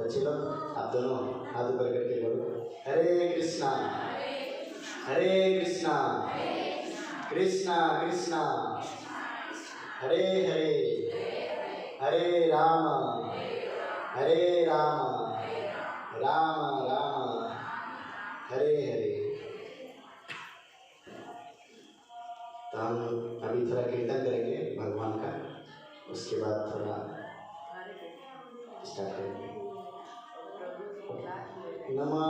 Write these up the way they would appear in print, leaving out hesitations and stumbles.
बच्चे लोग आप दोनों हाथ ऊपर करके बोलो, हरे कृष्णा हरे कृष्णा कृष्णा कृष्णा हरे हरे हरे राम राम राम हरे हरे। तो हम अभी थोड़ा कीर्तन करेंगे भगवान का, उसके बाद थोड़ा स्टार्ट करेंगे। नमो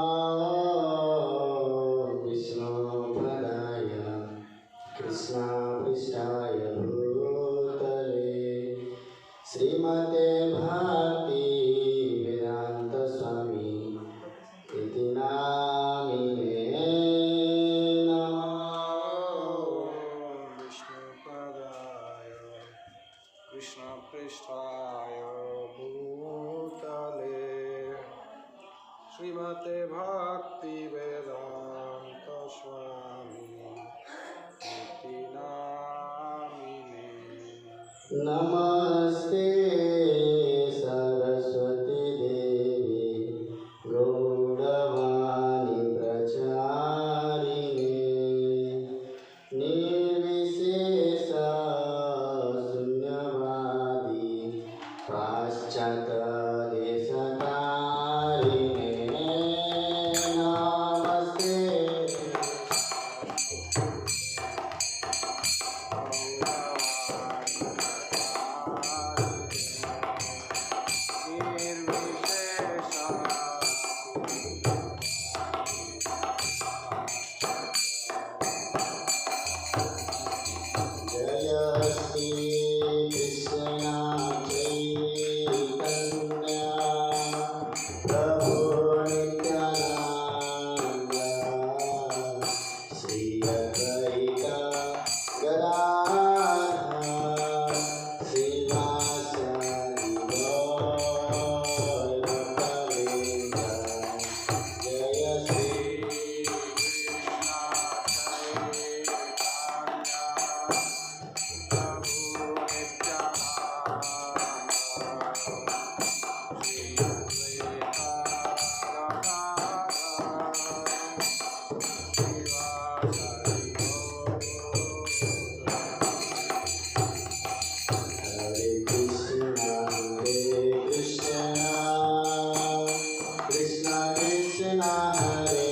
विष्णुपदाय कृष्णपृष्ठाय भूतले श्रीमते भक्ति वेदांत स्वामी इति नामिने। विष्णुपदाय कृष्णपृष्ठाय भूतले श्रीमते भक्ति वेदांत स्वामी इति नामिने। नमस्ते सरस्वती देवी गौरवाणी प्रचारिणे निर्विशेष शून्यवादी पाश्चात्य देशतारिणे नमस्ते। जय श्री कृष्ण चैतन्य प्रभु नित्यानंद श्री अद्वैता गदाधर श्रीवासादि गौर भक्तवृंद। जय श्री हरे कृष्णा कृष्णा कृष्णा हरे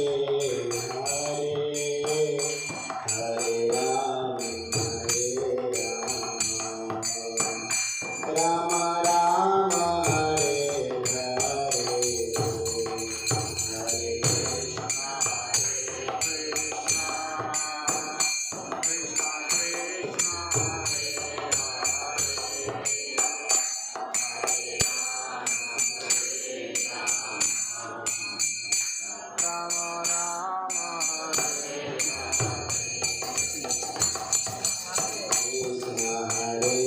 हरे हरे राम राम राम हरे हरे हरे कृष्णा हरे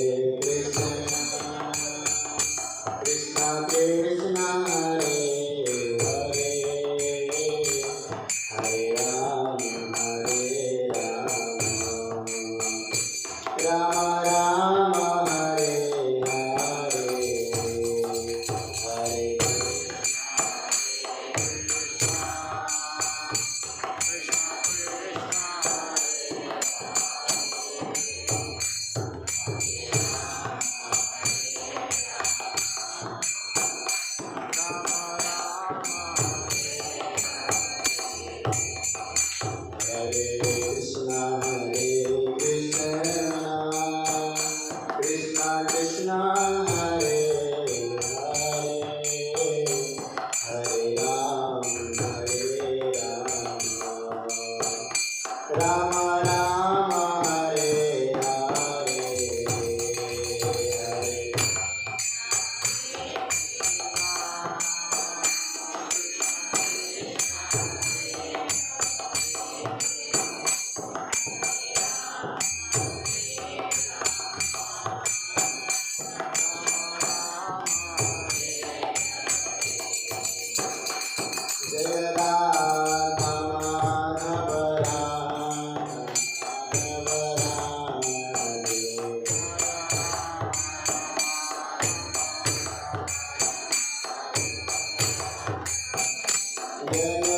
कृष्णा कृष्णा हरे हरे हरे राम राम राम हरे हरे हरे Hare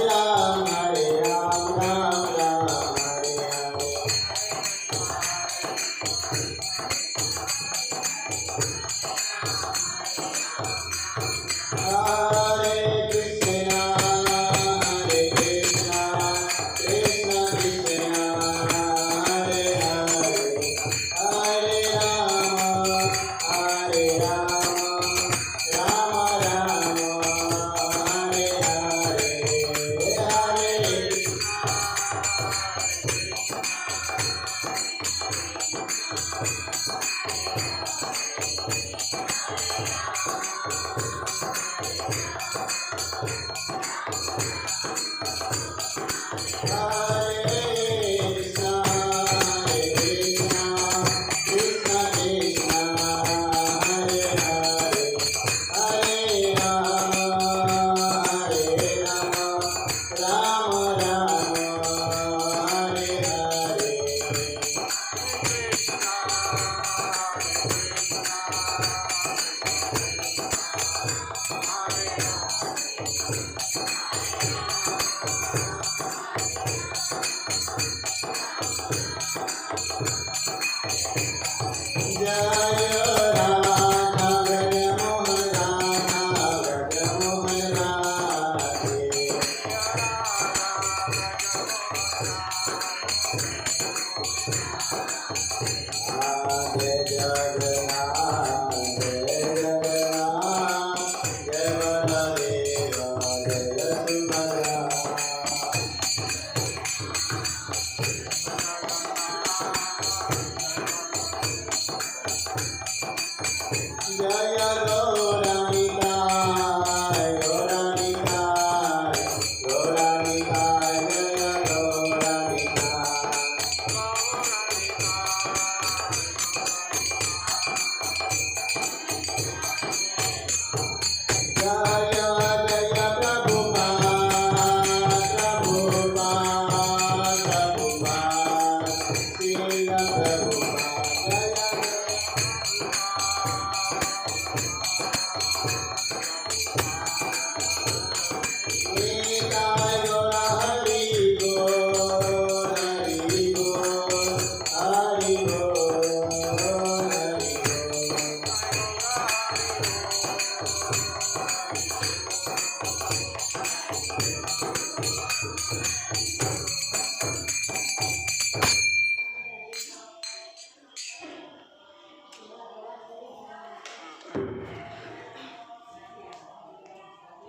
Rama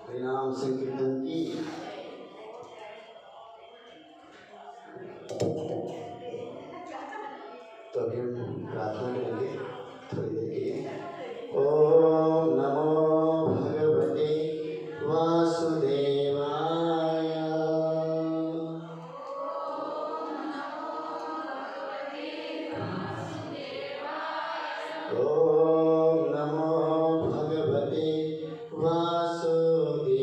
हरिनाम संकीर्तन की तो अभी हम प्रार्थना करेंगे थोड़ी देर के लिए। ओम नमो भगवते वासुदेवाय। ओम नमो भगवते वासुदेवाय।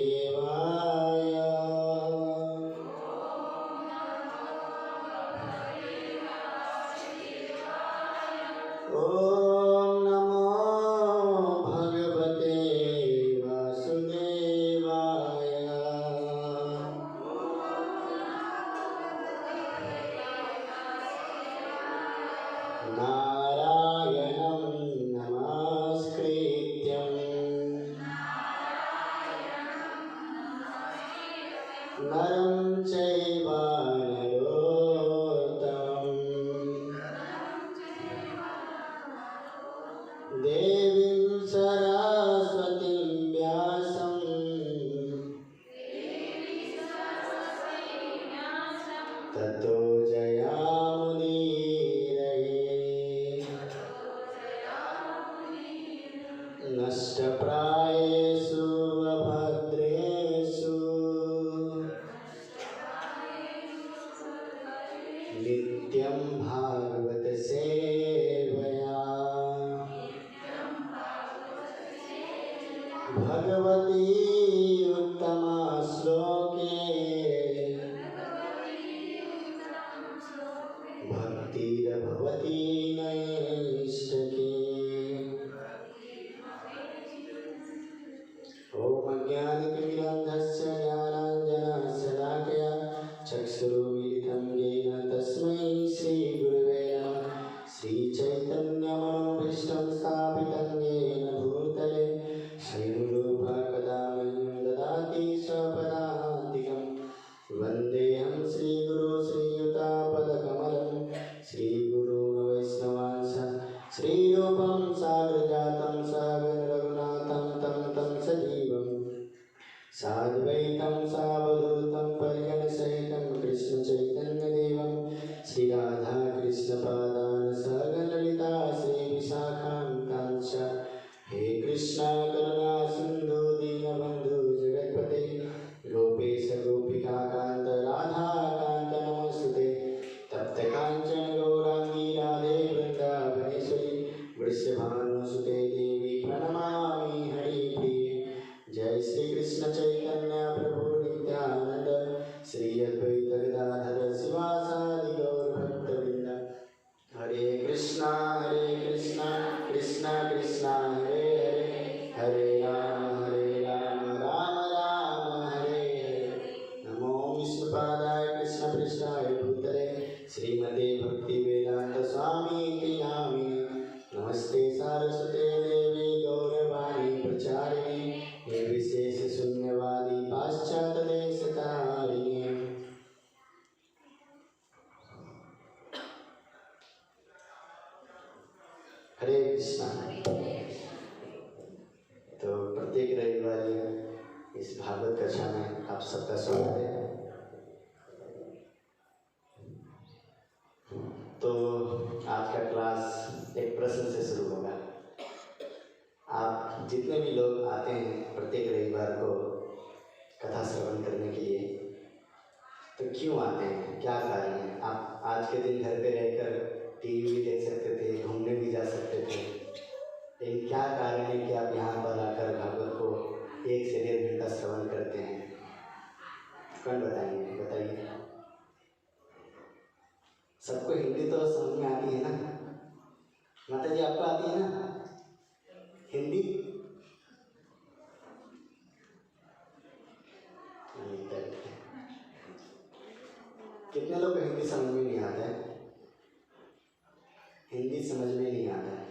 ओम नमो भगवते वासुदेवाय। नारायणं नमस्कृत्यं नरं चैव नरोत्तमं देवीं सरस्वतीं व्यासं ततो जयामुदीरये। नष्टप्रायेषु अभद्रेषु नित्यं भागवत सेवया भगवती उत्तमा श्लोके भक्तिर्भवती नैष्ठिकी। ओम अज्ञानतिमिरन्धस्य ज्ञानाञ्जनशलाकया चक्षुरुन्मीलितं येन तस्मै श्रीगुरवे नमः। श्रीचैतन्यमनोभीष्टं स्थापितं येन भूतले स्वयं कदा मह्यं ददाति स्वपदान्तिकं। वन्देऽहं श्रीगुरो श्रीयुतापदकमलं श्रीगुरून् वैष्णवांश श्रीरूपं साग्रजातं सहगण रघुनाथं तं सजीवं साद्वैतं सावधूतं परिजनसहितं कृष्णचैतन्यदेवं श्रीराधाकृष्णपादान् सहगण ललिता श्रीविशाखान्तांश्च। हे कृष्णा करुणा सिन्धु दीनबन्धु जगत्पते गोपेश गोपिकान्त राधाकान्त नमोस्तुते। तप्त काञ्चन गौराङ्गी राधे वृन्दावनेश्वरी वृषभानुसुते देवी प्रणमामि हरिप्रिये। जय श्री कृष्ण चैतन्य प्रभु सबका स्वागत है। तो आज का क्लास एक प्रश्न से शुरू होगा। आप जितने भी लोग आते हैं प्रत्येक रविवार को कथा श्रवण करने के लिए, तो क्यों आते हैं, क्या कारण है? आप आज के दिन घर पे रहकर टीवी भी देख सकते थे, घूमने भी जा सकते थे, लेकिन क्या कारण है कि आप यहाँ पर आकर भागवत को 1 से 1.5 घंटा श्रवण करते हैं? कौन बताएंगे? बताइए। सबको हिंदी तो समझ में आती है ना? माता जी आपको आती है ना हिंदी? कितने लोग को हिंदी समझ में नहीं आता है? हिंदी समझ में नहीं आता है,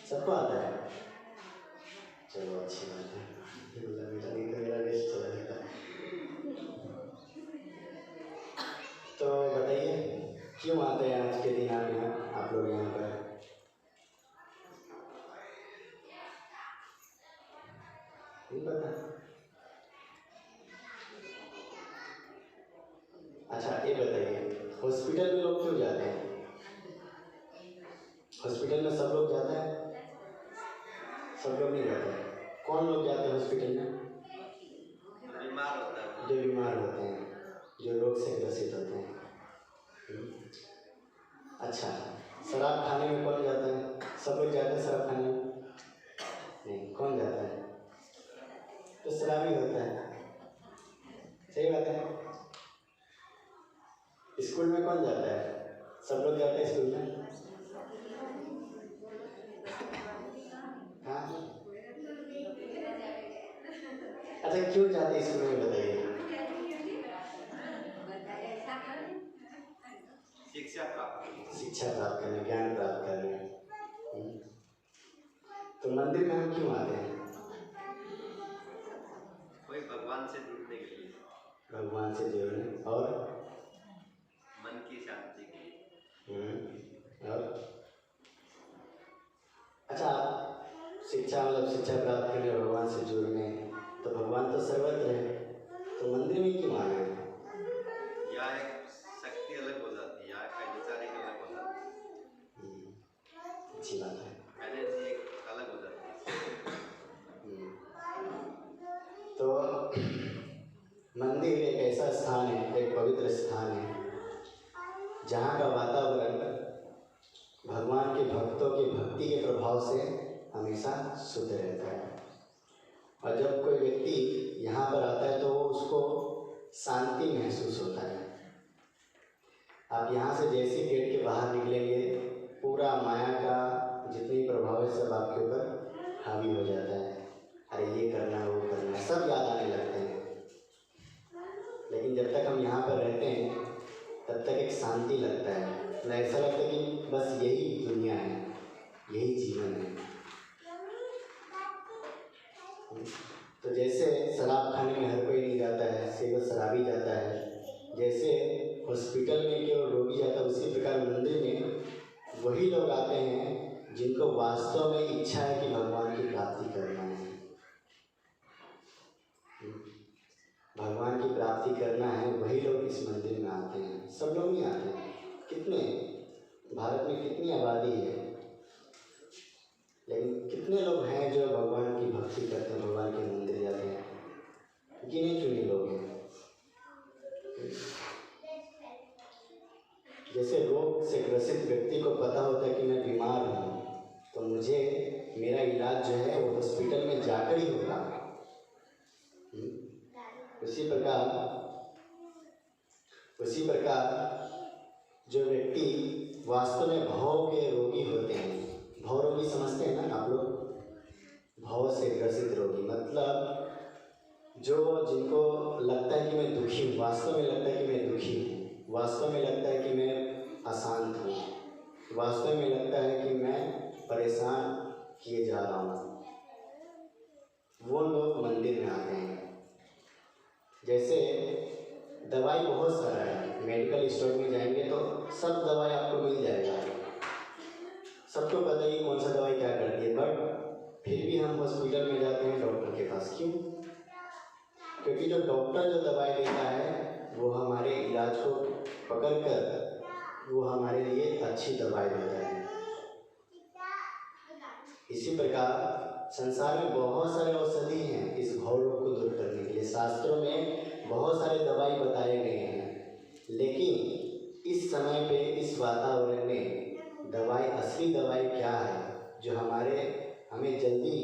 सबको आता है? चलो अच्छी बात है, नहीं तो मेरा वेस्ट चला जाता। तो बताइए क्यों आते हैं आज के दिन आप लोग यहाँ पर? नहीं पता? अच्छा ये बताइए, हॉस्पिटल में लोग क्यों जाते हैं? हॉस्पिटल में सब लोग जाते हैं? सब लोग नहीं जाते हैं। कौन लोग जाते हैं हॉस्पिटल में? बीमार होता है, जो बीमार होते हैं, जो रोग से ग्रसित होते हैं। अच्छा, शराब खाने में कौन जाता है? सब लोग जाते हैं शराब खाने में? नहीं, कौन जाता है? तो शराबी होता है। सही बात है। स्कूल में कौन जाता है? सब लोग जाते हैं स्कूल में? हाँ, अच्छा क्यों जाते हैं स्कूल में, बताइए। शिक्षा प्राप्त करने, ज्ञान प्राप्त करने। तो मंदिर में हम क्यों आते हैं? कोई भगवान से जुड़ने के लिए, भगवान से जुड़ने और मन की शांति के लिए। और अच्छा, शिक्षा मतलब शिक्षा प्राप्त करने, भगवान से जुड़ने, तो भगवान तो सर्वत्र है, तो मंदिर में क्यों आना है? या एक शक्ति अलग हो जाती है, या का विचार एक अलग हो जाता है। अच्छी बात है। एनर्जी एक अलग हो जाती है। तो मंदिर एक ऐसा स्थान है, एक पवित्र स्थान है, जहाँ का वातावरण भगवान के भक्तों की भक्ति के प्रभाव से हमेशा शुद्ध रहता है। और जब कोई व्यक्ति यहाँ पर आता है तो उसको शांति महसूस होता है। आप यहाँ से जैसे गेट के बाहर निकलेंगे, पूरा माया का जितनी प्रभाव है सब आपके ऊपर हावी हो जाता है। अरे ये करना है, वो करना है, सब याद आने लगते हैं। लेकिन जब तक हम यहाँ पर रहते हैं तब तक एक शांति लगता है, ना ऐसा लगता है कि बस यही दुनिया है, यही जीवन है। तो जैसे शराब खाने में हर कोई नहीं जाता है, सिर्फ शराबी जाता है। जैसे हॉस्पिटल में केवल रोगी जाता है, उसी प्रकार मंदिर में वही लोग आते हैं जिनको वास्तव में इच्छा है कि भगवान की प्राप्ति करना है। भगवान की प्राप्ति करना है, वही लोग इस मंदिर में आते हैं। सब लोग नहीं आते हैं। कितने भारत में कितनी आबादी है, लेकिन कितने लोग हैं जो भगवान की भक्ति करते हैं, भगवान के मंदिर जाते हैं? गिने चुने लोग हैं। जैसे रोग से ग्रसित व्यक्ति को पता होता है कि मैं बीमार हूँ, तो मुझे मेरा इलाज जो है वो हॉस्पिटल में जाकर ही होगा। उसी प्रकार जो व्यक्ति वास्तव में भव के रोगी होते हैं, भव रोगी समझते हैं ना आप लोग? भव से ग्रसित रोगी मतलब जो जिनको लगता है कि मैं दुखी हूँ, वास्तव में लगता है कि मैं दुखी हूँ, वास्तव में लगता है कि मैं अशांत हूँ, वास्तव में लगता है कि मैं परेशान किए जा रहा हूँ, वो लोग मंदिर में आते हैं। जैसे दवाई बहुत सारा है, मेडिकल स्टोर में जाएंगे तो सब दवाई आपको मिल जाएगा, सबको पता ही कौन सा दवाई क्या करती है, बट फिर भी हम हॉस्पिटल में जाते हैं डॉक्टर के पास। क्यों? क्योंकि क्योंकि जो डॉक्टर जो दवाई देता है वो हमारे इलाज को पकड़कर वो हमारे लिए अच्छी दवाई देता है। इसी प्रकार संसार में बहुत सारे औषधि हैं इस घोर रोग को दूर करने के लिए। शास्त्रों में बहुत सारे दवाई बताए गए हैं, लेकिन इस समय पे इस वातावरण में दवाई, असली दवाई क्या है जो हमें जल्दी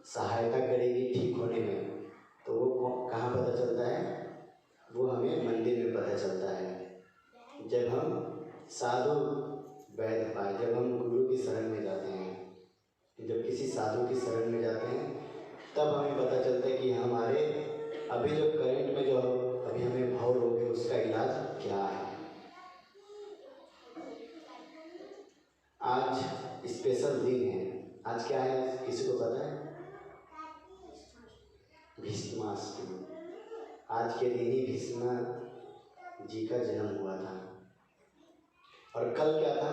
सहायता करेगी ठीक होने में, तो वो कहाँ पता चलता है? वो हमें मंदिर में पता चलता है। जब हम साधु वैद्य पाए, जब हम गुरु की शरण में जाते हैं, जब किसी साधु की शरण में जाते हैं, तब हमें पता चलता है कि हमारे अभी जो करंट में जो अभी हमें भाव रोग है उसका इलाज क्या है। आज स्पेशल दिन है। आज क्या है, किसी को पता है? भीष्माष्टमी। आज के दिन ही भीष्म जी का जन्म हुआ था। और कल क्या था?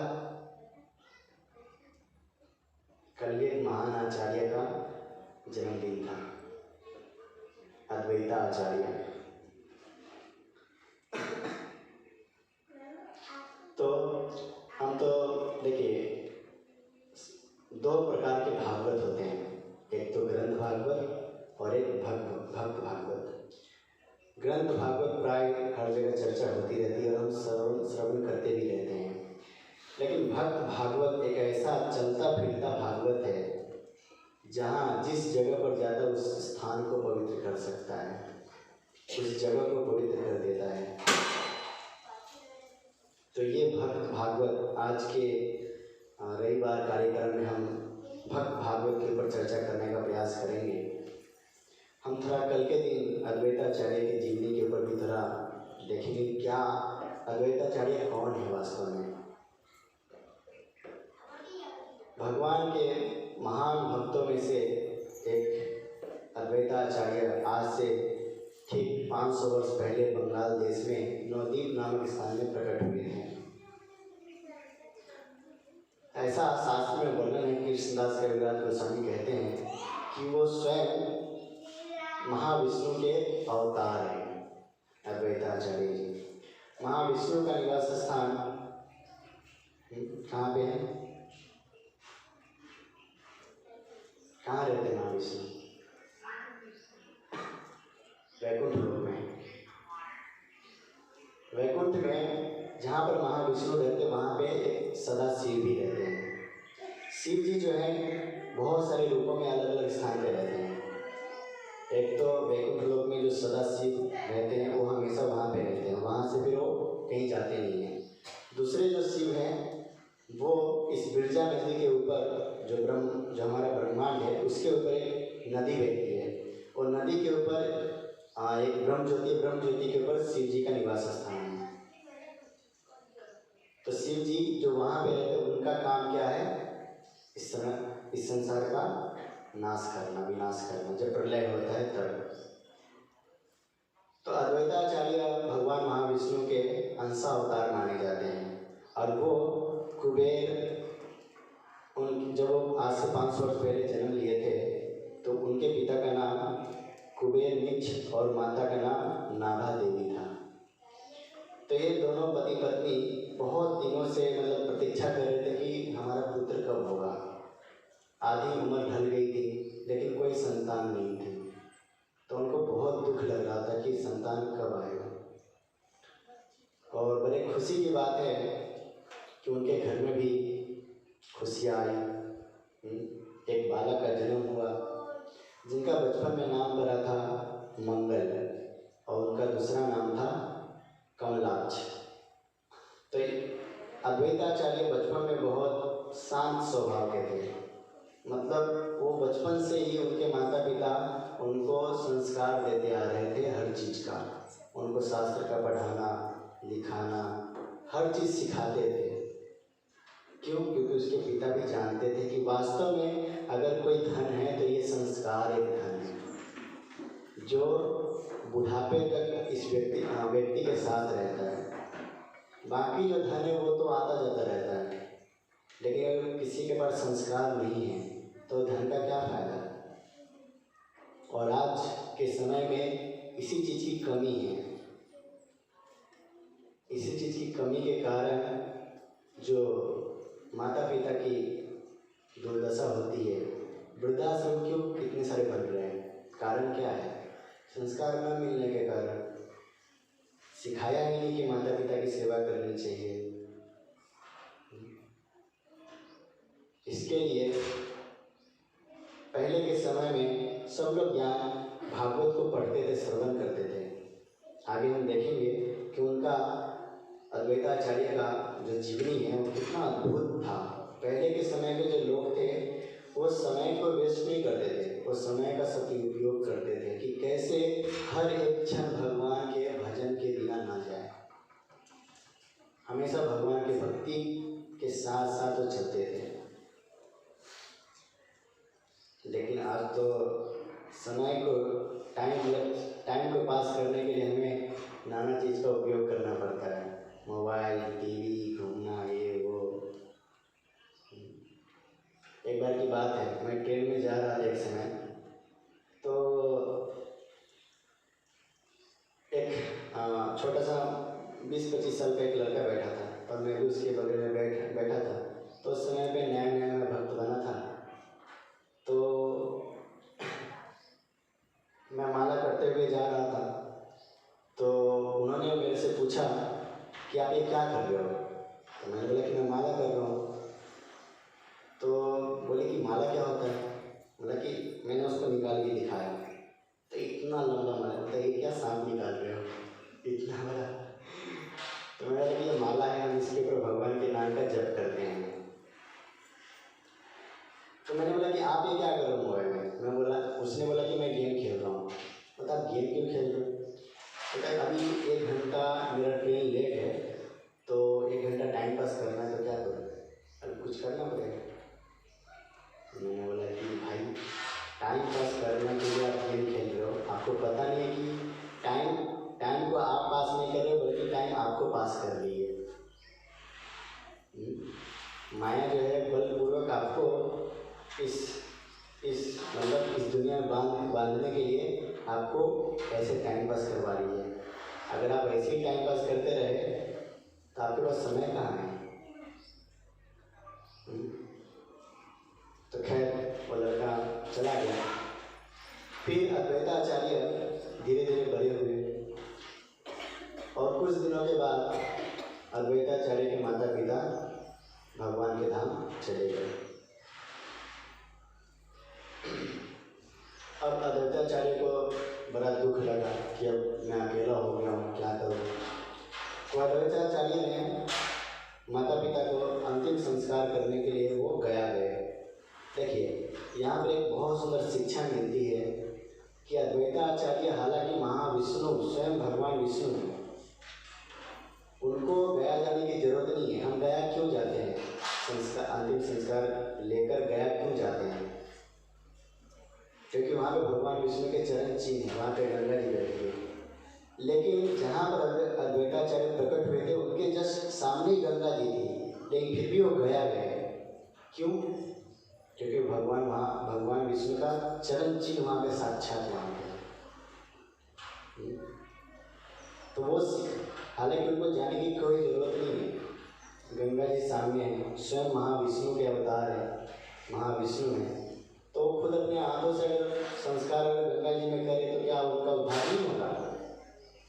कल एक महान आचार्य का जन्मदिन था, अद्वैता आचार्य। तो हम तो देखिए, दो प्रकार के भागवत होते हैं, एक तो ग्रंथ भागवत और एक भक्त भागवत। ग्रंथ भागवत प्राय हर जगह चर्चा होती रहती है और हम श्रवण करते भी रहते हैं, लेकिन भक्त भागवत एक ऐसा चलता फिरता भागवत है जहाँ जिस जगह पर जाता उस स्थान को पवित्र कर सकता है, उस जगह को पवित्र कर देता है। तो ये भक्त भागवत आज के रविवार कार्यक्रम में हम भक्त भागवत के ऊपर चर्चा करने का प्रयास करेंगे। हम थोड़ा कल के दिन अद्वैताचार्य की जीवनी के ऊपर भी थोड़ा देखेंगे, क्या अद्वैताचार्य कौन है वास्तव में। भगवान के महान भक्तों में से एक अद्वैताचार्य आज से ठीक 500 वर्ष पहले बंगाल देश में नवद्वीप नामक स्थान में प्रकट हुए हैं। ऐसा शास्त्र में वर्णन है, कृष्णदास कविराज गोस्वामी कहते हैं कि वो स्वयं महाविष्णु के अवतार हैं। अद्वैताचार्य जी महाविष्णु का निवास स्थान कहाँ पे है? कहाँ रहते हैं महाविष्णु? वैकुंठ लोक में। वैकुंठ में जहाँ पर महाविष्णु रहते वहाँ पे सदा शिव भी रहते हैं। शिव जी जो है बहुत सारे रूपों में अलग अलग स्थान पे रहते हैं। एक तो वैकुंठ लोक में जो सदा शिव रहते हैं वो हमेशा वहाँ पे रहते हैं, वहाँ से फिर वो कहीं जाते नहीं हैं। दूसरे जो शिव हैं वो इस बिरजा नदी के ऊपर जो हमारा ब्रह्मांड है उसके ऊपर एक नदी बहती है, और नदी के ऊपर एक ब्रह्म ज्योति के ऊपर शिव जी का निवास स्थान है। तो शिव जी जो वहाँ पे रहते हैं उनका काम क्या है? इस संसार का नाश करना, विनाश करना, जब प्रलय होता है तब। तो अद्वैताचार्य भगवान महाविष्णु के अंशावतार माने जाते हैं, और वो कुबेर जब वो आज से 500 वर्ष पहले जन्म लिए थे तो उनके पिता का नाम कुबेर मिच्छ और माता का नाम नाभा देवी था। तो ये दोनों पति पत्नी बहुत दिनों से प्रतीक्षा कर रहे थे कि हमारा पुत्र कब होगा। आधी उम्र ढल गई थी लेकिन कोई संतान नहीं थी, तो उनको बहुत दुख लग रहा था कि संतान कब आएगा। और बड़े खुशी की बात है कि उनके घर में भी खुशियाँ आई। एक बालक का जन्म हुआ जिनका बचपन में नाम पड़ा था मंगल, और उनका दूसरा नाम था कमलाक्ष। तो अद्वैताचार्य बचपन में बहुत शांत स्वभाव के थे, मतलब वो बचपन से ही उनके माता पिता उनको संस्कार देते आ रहे थे हर चीज़ का। उनको शास्त्र का पढ़ाना लिखाना हर चीज़ सिखाते थे। क्यों? क्योंकि उसके पिता भी जानते थे कि वास्तव में अगर कोई धन है तो ये संस्कार एक धन है जो बुढ़ापे तक इस व्यक्ति के साथ रहता है। बाकी जो धन है वो तो आता जाता रहता है, लेकिन अगर किसी के पास संस्कार नहीं है तो धन का क्या फायदा। और आज के समय में इसी चीज़ की कमी है। इसी चीज़ की कमी के कारण जो माता पिता की दुर्दशा होती है, वृद्धाश्रम क्यों कितने सारे बन रहे हैं, कारण क्या है? संस्कार न मिलने के कारण। सिखाया ही नहीं कि माता पिता की सेवा करनी चाहिए। इसके लिए पहले के समय में सब लोग ज्ञान भागवत को पढ़ते थे, श्रवण करते थे। आगे हम देखेंगे कि उनका अद्वैताचार्य का जो जीवनी है वो कितना अद्भुत था। पहले के समय के जो लोग थे वो समय को वेस्ट नहीं करते थे, वो समय का सदुपयोग करते थे कि कैसे हर एक क्षण भगवान के भजन के बिना ना जाए। हमेशा भगवान की भक्ति के साथ साथ वो चलते थे। लेकिन आज तो समय को टाइम को पास करने के लिए हमें नाना चीज़ का उपयोग करना पड़ता है, मोबाइल, टीवी, घूमना, ये वो। एक बार की बात है, मैं ट्रेन में जा रहा था एक समय, तो एक छोटा सा 20-25 साल का एक लड़का बैठा था और मैं भी उसके बगल में बैठा था। तो उस समय पे नया नया मैं भक्त बना था, तो मैं माला करते हुए जा रहा था। तो उन्होंने मेरे से पूछा कि आप ये क्या कर रहे हो? तो मैंने बोला कि मैं माला कर रहा हूँ। तो बोले कि माला क्या होता है? बोला कि मैंने उसको निकाल के दिखाया, तो इतना लंबा माला, बोलता ये क्या सांप निकाल रहे हो इतना बड़ा? तो मैंने बोला कि ये माला है, हम इसके ऊपर भगवान के नाम का जप करते हैं। तो मैंने बोला कि आप ये क्या कर रहे हो मोबाइल में? मैं बोला, उसने बोला कि मैं गेम खेल रहा हूँ। बता आप गेम क्यों खेल रहे हो? बोला अभी 1 घंटा मेरा ट्रेन लेट है, तो 1 घंटा टाइम पास करना है, तो क्या करूँ? अभी कुछ करना पड़ेगा। मैंने बोला कि भाई टाइम पास करने के लिए आप गेम खेल रहे हो, आपको पता नहीं है कि टाइम को आप पास नहीं कर रहे हो, बल्कि टाइम आपको पास कर रही है। माया जो है बलपूर्वक आपको इस मतलब इस दुनिया में बांधने के लिए आपको ऐसे टाइम पास करवा रही है। अगर आप ऐसे ही टाइम पास करते रहे तो आपके पास समय कहाँ है? तो खैर वो लड़का चला गया। फिर अद्वैताचार्य धीरे धीरे बड़े हुए और कुछ दिनों के बाद अद्वैताचार्य के माता पिता भगवान के धाम चले गए। अब अद्वैताचार्य को बड़ा दुख लगा कि अब मैं अकेला हो गया हूँ, क्या करूँ। तो अद्वैताचार्य ने माता पिता को अंतिम संस्कार करने के लिए वो गया गए। देखिए यहाँ पर एक बहुत सुंदर शिक्षा मिलती है कि अद्वैताचार्य हालांकि महाविष्णु स्वयं भगवान विष्णु हैं, उनको गया जाने की जरूरत नहीं है। हम गया क्यों जाते हैं? संस्कार, अंतिम संस्कार लेकर गया क्यों जाते हैं? क्योंकि वहाँ पे भगवान विष्णु के चरण चिन्ह है, वहाँ पे गंगा जी बैठी है। लेकिन जहाँ पर अद्वैताचार्य प्रकट हुए थे उनके जस्ट सामने ही गंगा जी थी, लेकिन फिर भी वो गया गए। क्यों? क्योंकि भगवान विष्णु का चरण चिन्ह वहाँ पे साक्षात वहाँ पे। तो वो हालांकि उनको जाने की कोई जरूरत नहीं है, गंगा जी सामने है, स्वयं महाविष्णु के अवतार है, महाविष्णु है। तो खुद अपने हाथों से अगर संस्कार अगर गंगा जी में करे तो क्या उनका उद्धार नहीं होगा?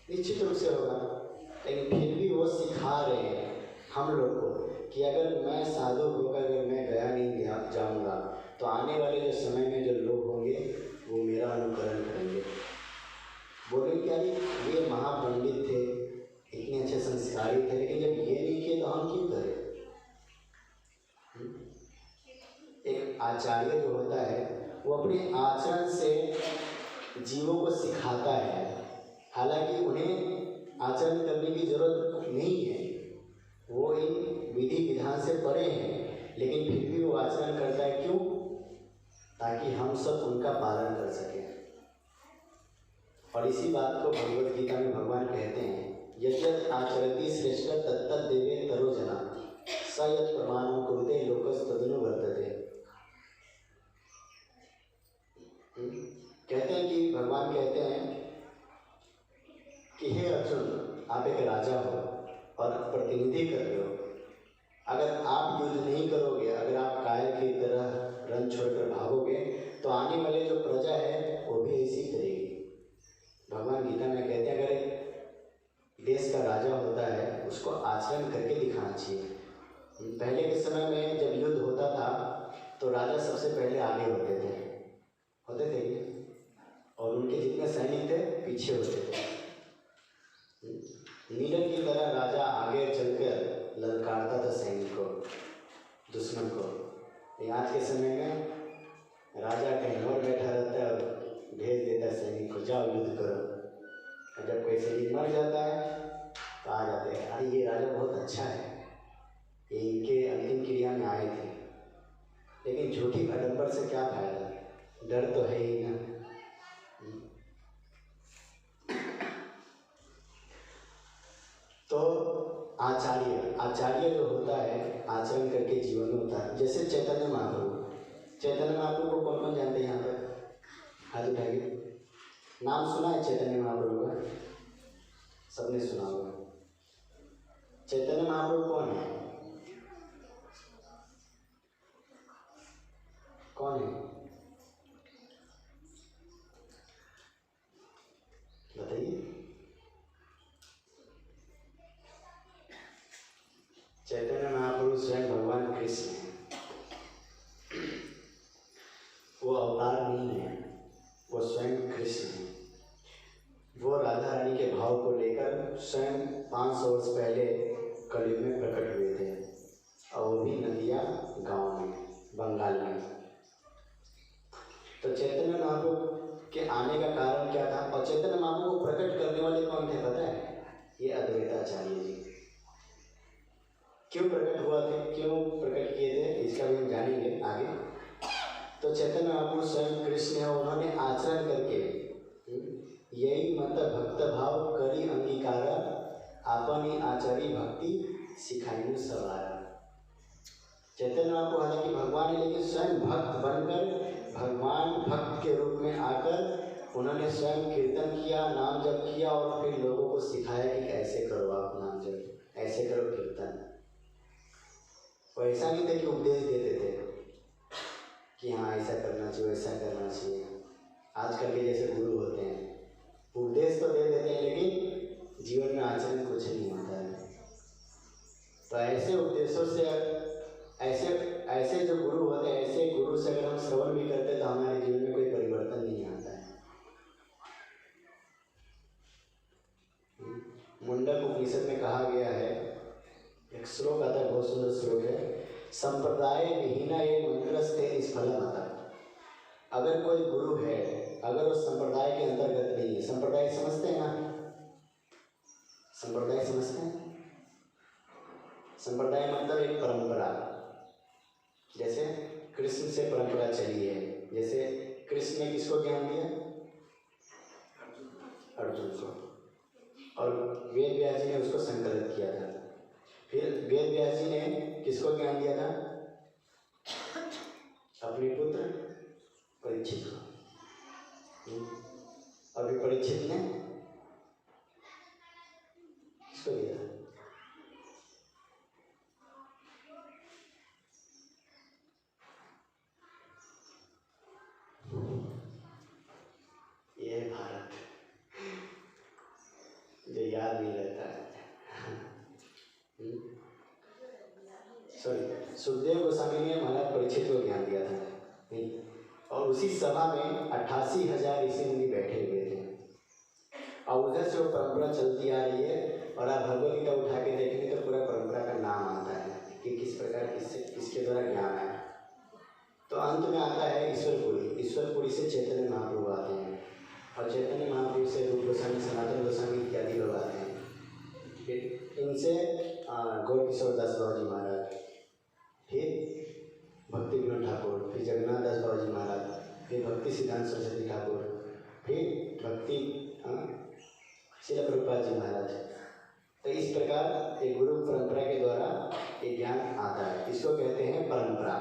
निश्चित रूप से होगा। लेकिन फिर भी वो सिखा रहे हैं हम लोग को कि अगर मैं साधु होकर अगर मैं गया नहीं जाऊँगा तो आने वाले जो समय में जो लोग होंगे वो मेरा अनुकरण करेंगे। बोले क्या ये महापंडित थे, इतने अच्छे संस्कारी थे, लेकिन जब ये नहीं किए तो हम क्यों करें? एक आचार्य जो होता है वो अपने आचरण से जीवों को सिखाता है। हालांकि उन्हें आचरण करने की जरूरत नहीं है, वो इन विधि विधान से परे हैं, लेकिन फिर भी वो आचरण करता है। क्यों? ताकि हम सब उनका पालन कर सकें। और इसी बात को भगवद गीता में भगवान कहते हैं, यद्यत् आचरति श्रेष्ठ तत्तत् देवे तरो जना स यत् प्रमाणं कुरुते लोकस्तदनु वर्तते। कहते हैं कि भगवान कहते हैं कि हे अर्जुन, आप एक राजा हो और प्रतिनिधि कर रहे हो। अगर आप युद्ध नहीं करोगे, अगर आप कायर की तरह रन छोड़कर भागोगे, तो आने वाले जो प्रजा है वो भी ऐसी करेगी। भगवान गीता में कहते हैं, अगर एक देश का राजा होता है उसको आचरण करके दिखाना चाहिए। पहले के समय में जब युद्ध होता था तो राजा सबसे पहले आगे होते थे और उनके जितने सैनिक थे पीछे होते थे। नीडर की तरह राजा आगे चलकर ललकारता था सैनिक को, दुश्मन को। आज के समय में राजा कहीं और बैठा रहता है और भेज देता है सैनिक को, जाओ युद्ध करो। और जब कोई सैनिक मर जाता है तो आ जाते हैं, अरे ये राजा बहुत अच्छा है, ये इनके अंतिम क्रिया में आए थे। लेकिन झूठी आडंबर से क्या फायदा, डर तो है ही ना। तो आचार्य जो होता है आचरण करके जीवन में होता है। जैसे चैतन्य महाप्रभु को कौन कौन जानते हैं यहाँ पर? हाथ उठाइए। नाम सुना है चैतन्य महाप्रभु का? सबने सुना होगा। चैतन्य महाप्रभु कौन है? कौन है बताइए। चैतन्य महाप्रभु स्वयं भगवान कृष्ण है। वो अवतार नहीं है, वो स्वयं कृष्ण है। वो राधा रानी के भाव को लेकर स्वयं 500 वर्ष पहले कलयुग में प्रकट हुए थे, और वो भी नदिया गांव में, बंगाल में। तो चैतन्य महाप्रभु के आने का कारण क्या था, और चैतन्य महाप्रभु को प्रकट करने वाले कौन थे पता है? ये अद्वैताचार्य जी। क्यों प्रकट हुआ थे, क्यों प्रकट किए थे, इसका भी हम जानेंगे आगे। तो चैतन्य महाप्रभु स्वयं कृष्ण है, उन्होंने आचरण करके यही मत भक्त भाव करी अंगीकार, आपनी आचारी भक्ति सिखाई सवार। चैतन्य महाप्रभु हालांकि भगवान है, लेकिन स्वयं भक्त बनकर, भगवान भक्त के रूप में आकर उन्होंने स्वयं कीर्तन किया, नाम जप किया, और फिर लोगों को सिखाया कि ऐसे करो आप नाम जप, ऐसे करो कीर्तन। वो ऐसा नहीं था कि उपदेश देते थे कि हाँ ऐसा करना चाहिए, वैसा करना चाहिए। आजकल के जैसे गुरु होते हैं, उपदेश तो दे देते हैं लेकिन जीवन में आचरण कुछ नहीं होता है। तो ऐसे उपदेशों से, ऐसे जो गुरु होते हैं, ऐसे गुरु से अगर हम श्रवण भी करते हैं तो हमारे जीवन में कोई परिवर्तन नहीं आता है। मुंडक उपनिषद में कहा गया है, एक श्लोक आता है, बहुत सुंदर श्लोक है, संप्रदाय विहीना ये मंत्रस्थे निष्फलम आता। अगर कोई गुरु है, अगर वो संप्रदाय के अंतर्गत नहीं है, संप्रदाय समझते हैं ना? संप्रदाय समझते हैं? संप्रदाय मतलब एक परंपरा। जैसे कृष्ण से परंपरा चली है, जैसे कृष्ण ने किसको ज्ञान दिया? अर्जुन को, और वेद व्यास जी ने उसको संकलित किया था। फिर वेद व्यास जी ने किसको ज्ञान दिया था? अपने पुत्र परीक्षित को। अभी परीक्षित ने किसको दिया? ये भारत जो याद नहीं रहता है। सॉरी, सुखदेव गोस्वामी ने महाराज परीक्षित को ज्ञान दिया था, नहीं? और उसी सभा में 88,000 ऋषि मुनि बैठे हुए थे, और उधर से वो परंपरा चलती आ रही है। और आप भगवद गीता उठा के देखेंगे तो पूरा परंपरा का नाम आता है कि किस प्रकार किसके द्वारा ज्ञान है। तो अंत में आता है ईश्वरपुरी से चैतन्य महाप्रभु आते हैं, और चैतन्य महाप्रभु से रूप गोस्वामी, सनातन गोस्वामी इत्यादि लोग आते हैं। फिर इनसे गौर किशोर दास बाबा जी महाराज, फिर भक्ति विनोद ठाकुर, फिर जगन्नाथ दास बाबा जी महाराज, फिर भक्ति सिद्धांत सरस्वती ठाकुर, फिर भक्ति श्रील प्रभुपाद जी महाराज। तो इस प्रकार एक गुरु परंपरा के द्वारा एक ज्ञान आता है, इसको कहते हैं परंपरा।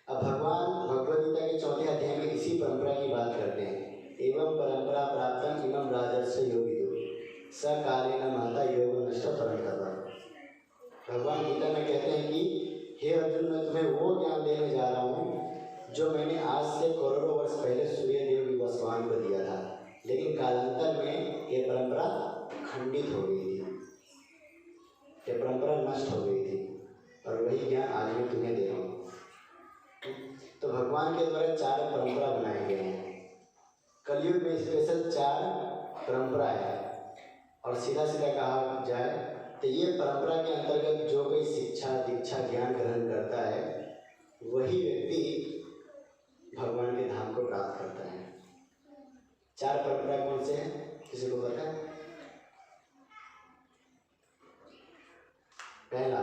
अब भगवान भगवद गीता के 4 अध्याय में इसी परंपरा की बात करते हैं। एवं परंपरा प्राप्तम इमं राजर्षि योगितो सकाले न महता योग नष्ट परम तप। भगवान गीता में कहते हैं कि हे अर्जुन, मैं तुम्हें वो ज्ञान देने जा रहा हूँ जो मैंने आज से करोड़ों वर्ष पहले सूर्य देव विवस्वान को दिया था, लेकिन कालांतर में ये परंपरा खंडित हो गई थी, ये परंपरा नष्ट हो गई थी, और वही ज्ञान आज मैं तुम्हें दे रहा हूँ। तो भगवान के द्वारा 4 परंपरा बनाए गए हैं। कलयुग में स्पेशल 4 परंपरा है, और सीधा सीधा कहा जाए तो ये परंपरा के अंतर्गत जो कोई शिक्षा दीक्षा ज्ञान ग्रहण करता है वही व्यक्ति भगवान के धाम को प्राप्त करता है। 4 परंपरा कौन से हैं, किसी को पता है? पहला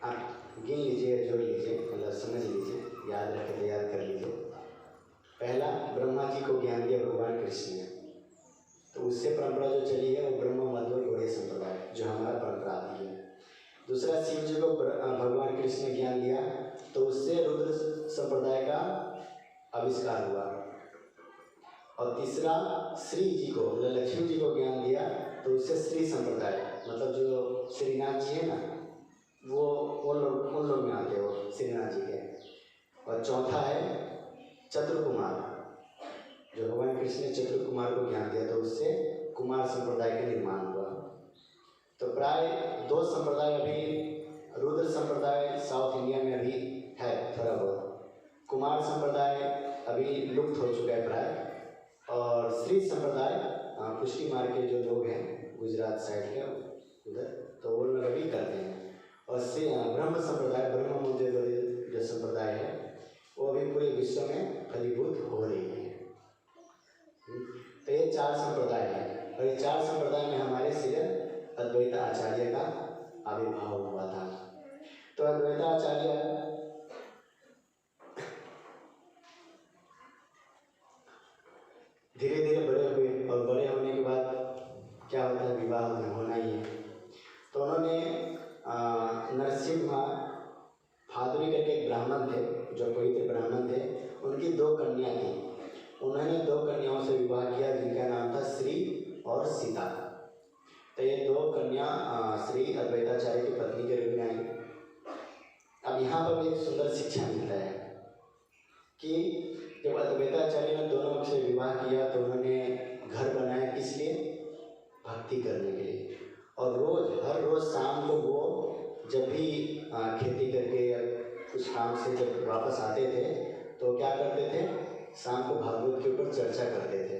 आप गिन लीजिए, जोड़ लीजिए, मतलब समझ लीजिए, याद रख के याद कर लीजिए। पहला, ब्रह्मा जी को ज्ञान दिया भगवान कृष्ण ने, तो उससे परंपरा जो चली है वो ब्रह्म मध्व गौड़ीय संप्रदाय जो हमारा परंपरा आती है। दूसरा, शिव जी को भगवान कृष्ण ने ज्ञान दिया, तो उससे रुद्र संप्रदाय का आविष्कार हुआ। और तीसरा, श्री जी को मतलब लक्ष्मी जी को ज्ञान दिया, तो उससे श्री संप्रदाय मतलब जो श्रीनाथ जी है ना, वो उन लोग में आते हो श्रीनाथ जी के। और चौथा है चतुर्कुमार, जो भगवान कृष्ण ने चतुर्कुमार को ज्ञान दिया, तो उससे कुमार संप्रदाय का निर्माण हुआ। तो प्राय 2 संप्रदाय अभी, रुद्र संप्रदाय साउथ इंडिया में अभी है थोड़ा बहुत, कुमार संप्रदाय अभी लुप्त हो चुका है प्राय, और श्री संप्रदाय पुष्टि मार्ग के जो लोग हैं गुजरात साइड के उधर, तो वो लोग अभी करते हैं। और श्री ब्रह्म संप्रदाय, ब्रह्म मुझे जो संप्रदाय है वो अभी पूरे विश्व में फलीभूत हो रही है। तो ये 4 संप्रदाय है, और ये 4 संप्रदाय में हमारे श्री अद्वैत आचार्य का आविर्भाव हुआ था। तो अद्वैत आचार्य धीरे धीरे बड़े हुए, और बड़े होने के बाद क्या होता है, विवाह होना ही है। तो उन्होंने नरसिंह भादुरी करके एक ब्राह्मण थे, जो पवित्र ब्राह्मण थे, उनकी 2 कन्या थी। उन्होंने 2 कन्याओं से विवाह किया जिनका नाम था श्री और सीता। तो ये 2 कन्या श्री अद्वैताचार्य की पत्नी के रूप में आई। अब यहाँ पर एक सुंदर शिक्षा मिलता है कि जब अद्वैताचार्य ने दोनों से विवाह किया तो उन्होंने घर बनाया, किस लिए? भक्ति करने के लिए। और हर रोज़ शाम को वो जब भी खेती करके या कुछ काम से जब वापस आते थे तो क्या करते थे, शाम को भागवत के ऊपर चर्चा करते थे।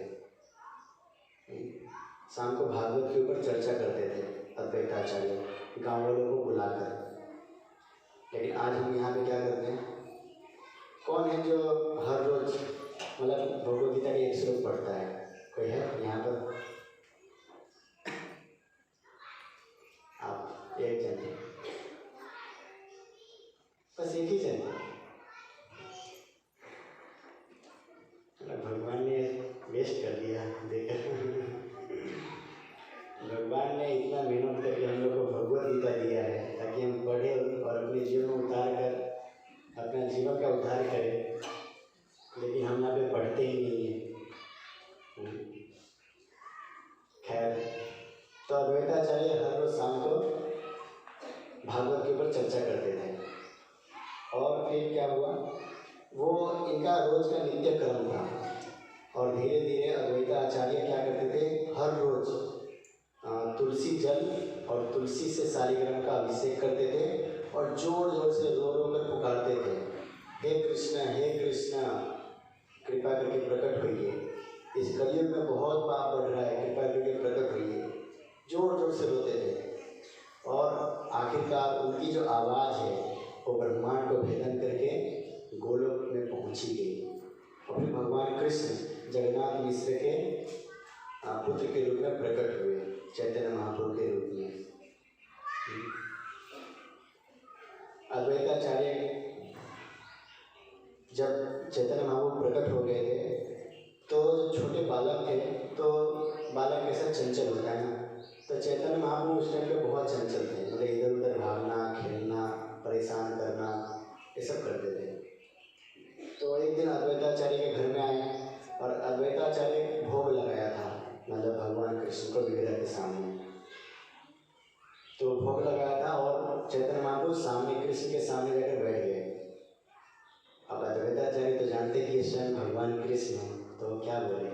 शाम को भागवत के ऊपर चर्चा करते थे अद्वैताचार्य गाँव वालों को बुलाकर। लेकिन आज हम यहाँ पे क्या करते हैं, कौन है जो हर रोज मतलब भगवद गीता के 1 श्लोक पढ़ता है? कोई है यहाँ पर? आप एक जन हैं, बस एक ही जन है। भगवान ने वेस्ट कर दिया देखकर। भगवान ने इतना मेहनत करके हम लोग को भगवद गीता दिया है ताकि हम पढ़े और अपने जीवन में उतार कर अपना जीवन का उद्धार करें, लेकिन हम यहाँ पे पढ़ते ही नहीं हैं। खैर, तो अद्वैताचार्य हर रोज शाम को भागवत के ऊपर चर्चा करते थे। और फिर क्या हुआ, वो इनका रोज का नित्य कर्म था। और धीरे धीरे अद्वैताचार्य क्या करते थे, हर रोज तुलसी जल और तुलसी से शालिग्राम का अभिषेक करते थे और जोर जोर से रो रो कर पुकारते थे, हे कृष्ण कृपा करके प्रकट होइए, इस कलयुग में बहुत पाप बढ़ रहा है, कृपा करके प्रकट होइए। जोर जोर से रोते थे। और आखिरकार उनकी जो आवाज़ है वो ब्रह्मांड को भेदन करके गोलोक में पहुंची गई। और फिर भगवान कृष्ण जगन्नाथ मिश्र के पुत्र के रूप में प्रकट हुए, चैतन्य महाप्रभु के रूप में। अद्वैताचार्य जब चैतन्य महाप्रभु प्रकट हो गए थे तो जो छोटे बालक थे, तो बालक कैसा चंचल होता है ना, तो चैतन्य महाप्रभु उस टाइम पे बहुत चंचल थे, मतलब इधर उधर भागना, खेलना, परेशान करना, ये सब करते थे। तो एक दिन अद्वैताचार्य के घर में आए और अद्वैताचार्य भोग लगाया था, मतलब भगवान कृष्ण को विग्रह के सामने। भोग लगाया था और चैतन्य महाप्रभु सामने कृष्ण के सामने जाकर बैठ गए। अब अद्वैताचार्य तो जानते कि ये स्वयं भगवान कृष्ण हैं, तो क्या बोले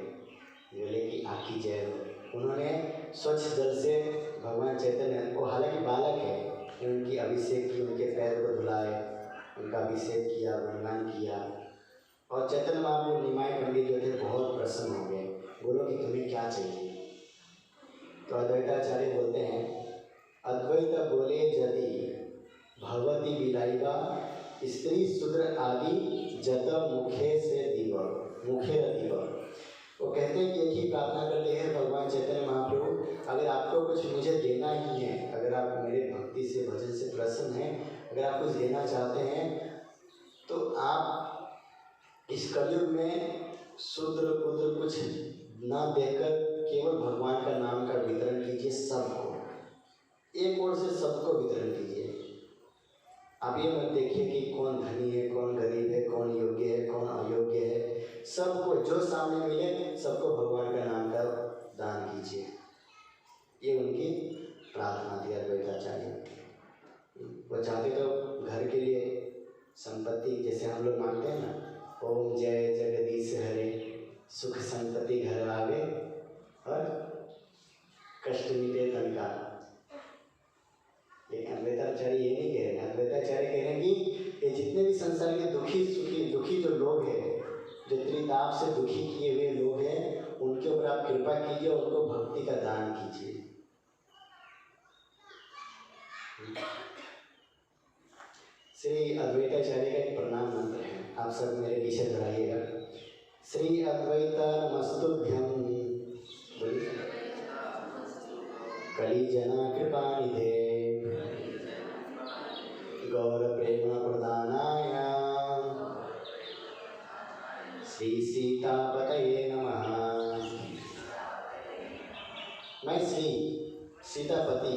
कि आपकी जय हो। उन्होंने स्वच्छ जल से भगवान चैतन्य को, हालांकि बालक है, उनकी अभिषेक की, उनके पैर को धुलाए, उनका अभिषेक किया, गुणगान किया। और चैतन्य महाप्रभु निमाई पंडित जो थे बहुत प्रसन्न हो गए, बोलो कि तुम्हें क्या चाहिए। तो अद्वैताचार्य बोलते हैं, अद्वैत बोले यदि भगवती बिलाइबा स्त्री शूद्र आदि जत मुखे से दिव मुखे दिव। वो कहते हैं कि एक ही प्रार्थना करते हैं भगवान चैतन्य महाप्रभु, अगर आपको कुछ मुझे देना ही है, अगर आप मेरे भक्ति से भजन से प्रसन्न हैं, अगर आप कुछ देना चाहते हैं तो आप इस कलयुग में शूद्र उद्र कुछ ना देकर केवल भगवान का नाम का वितरण कीजिए सबको, एक ओर से सबको वितरण कीजिए। आप ये मत देखिए कि कौन धनी है, कौन गरीब है, कौन योग्य है, कौन अयोग्य है, सबको जो सामने मिले सबको भगवान का नाम का दान कीजिए। ये उनकी प्रार्थना थी अद्वैताचार्य। वो चाहते तो घर के लिए संपत्ति, जैसे हम लोग मांगते हैं ना, ओम जय जगदीश हरे, सुख संपत्ति घर आवे और कष्ट मिटे तन का। लेकिन अद्वैताचार्य ये नहीं कह रहे हैं। अद्वैताचार्य कह रहे हैं कि ये जितने भी संसार के दुखी जो लोग हैं, जो त्रिताप से दुखी किए हुए लोग हैं, उनके ऊपर आप कृपा कीजिए, उनको भक्ति का दान कीजिए। श्री अद्वैताचार्य का एक प्रणाम मंत्र है, आप सब मेरे पीछे दोहराइएगा। श्री अद्वैत नमस्तुभ्यं कली जना कृपा निधे गौर प्रेम प्रदानाय श्री सीतापतये नमः। मैं श्री सीतापति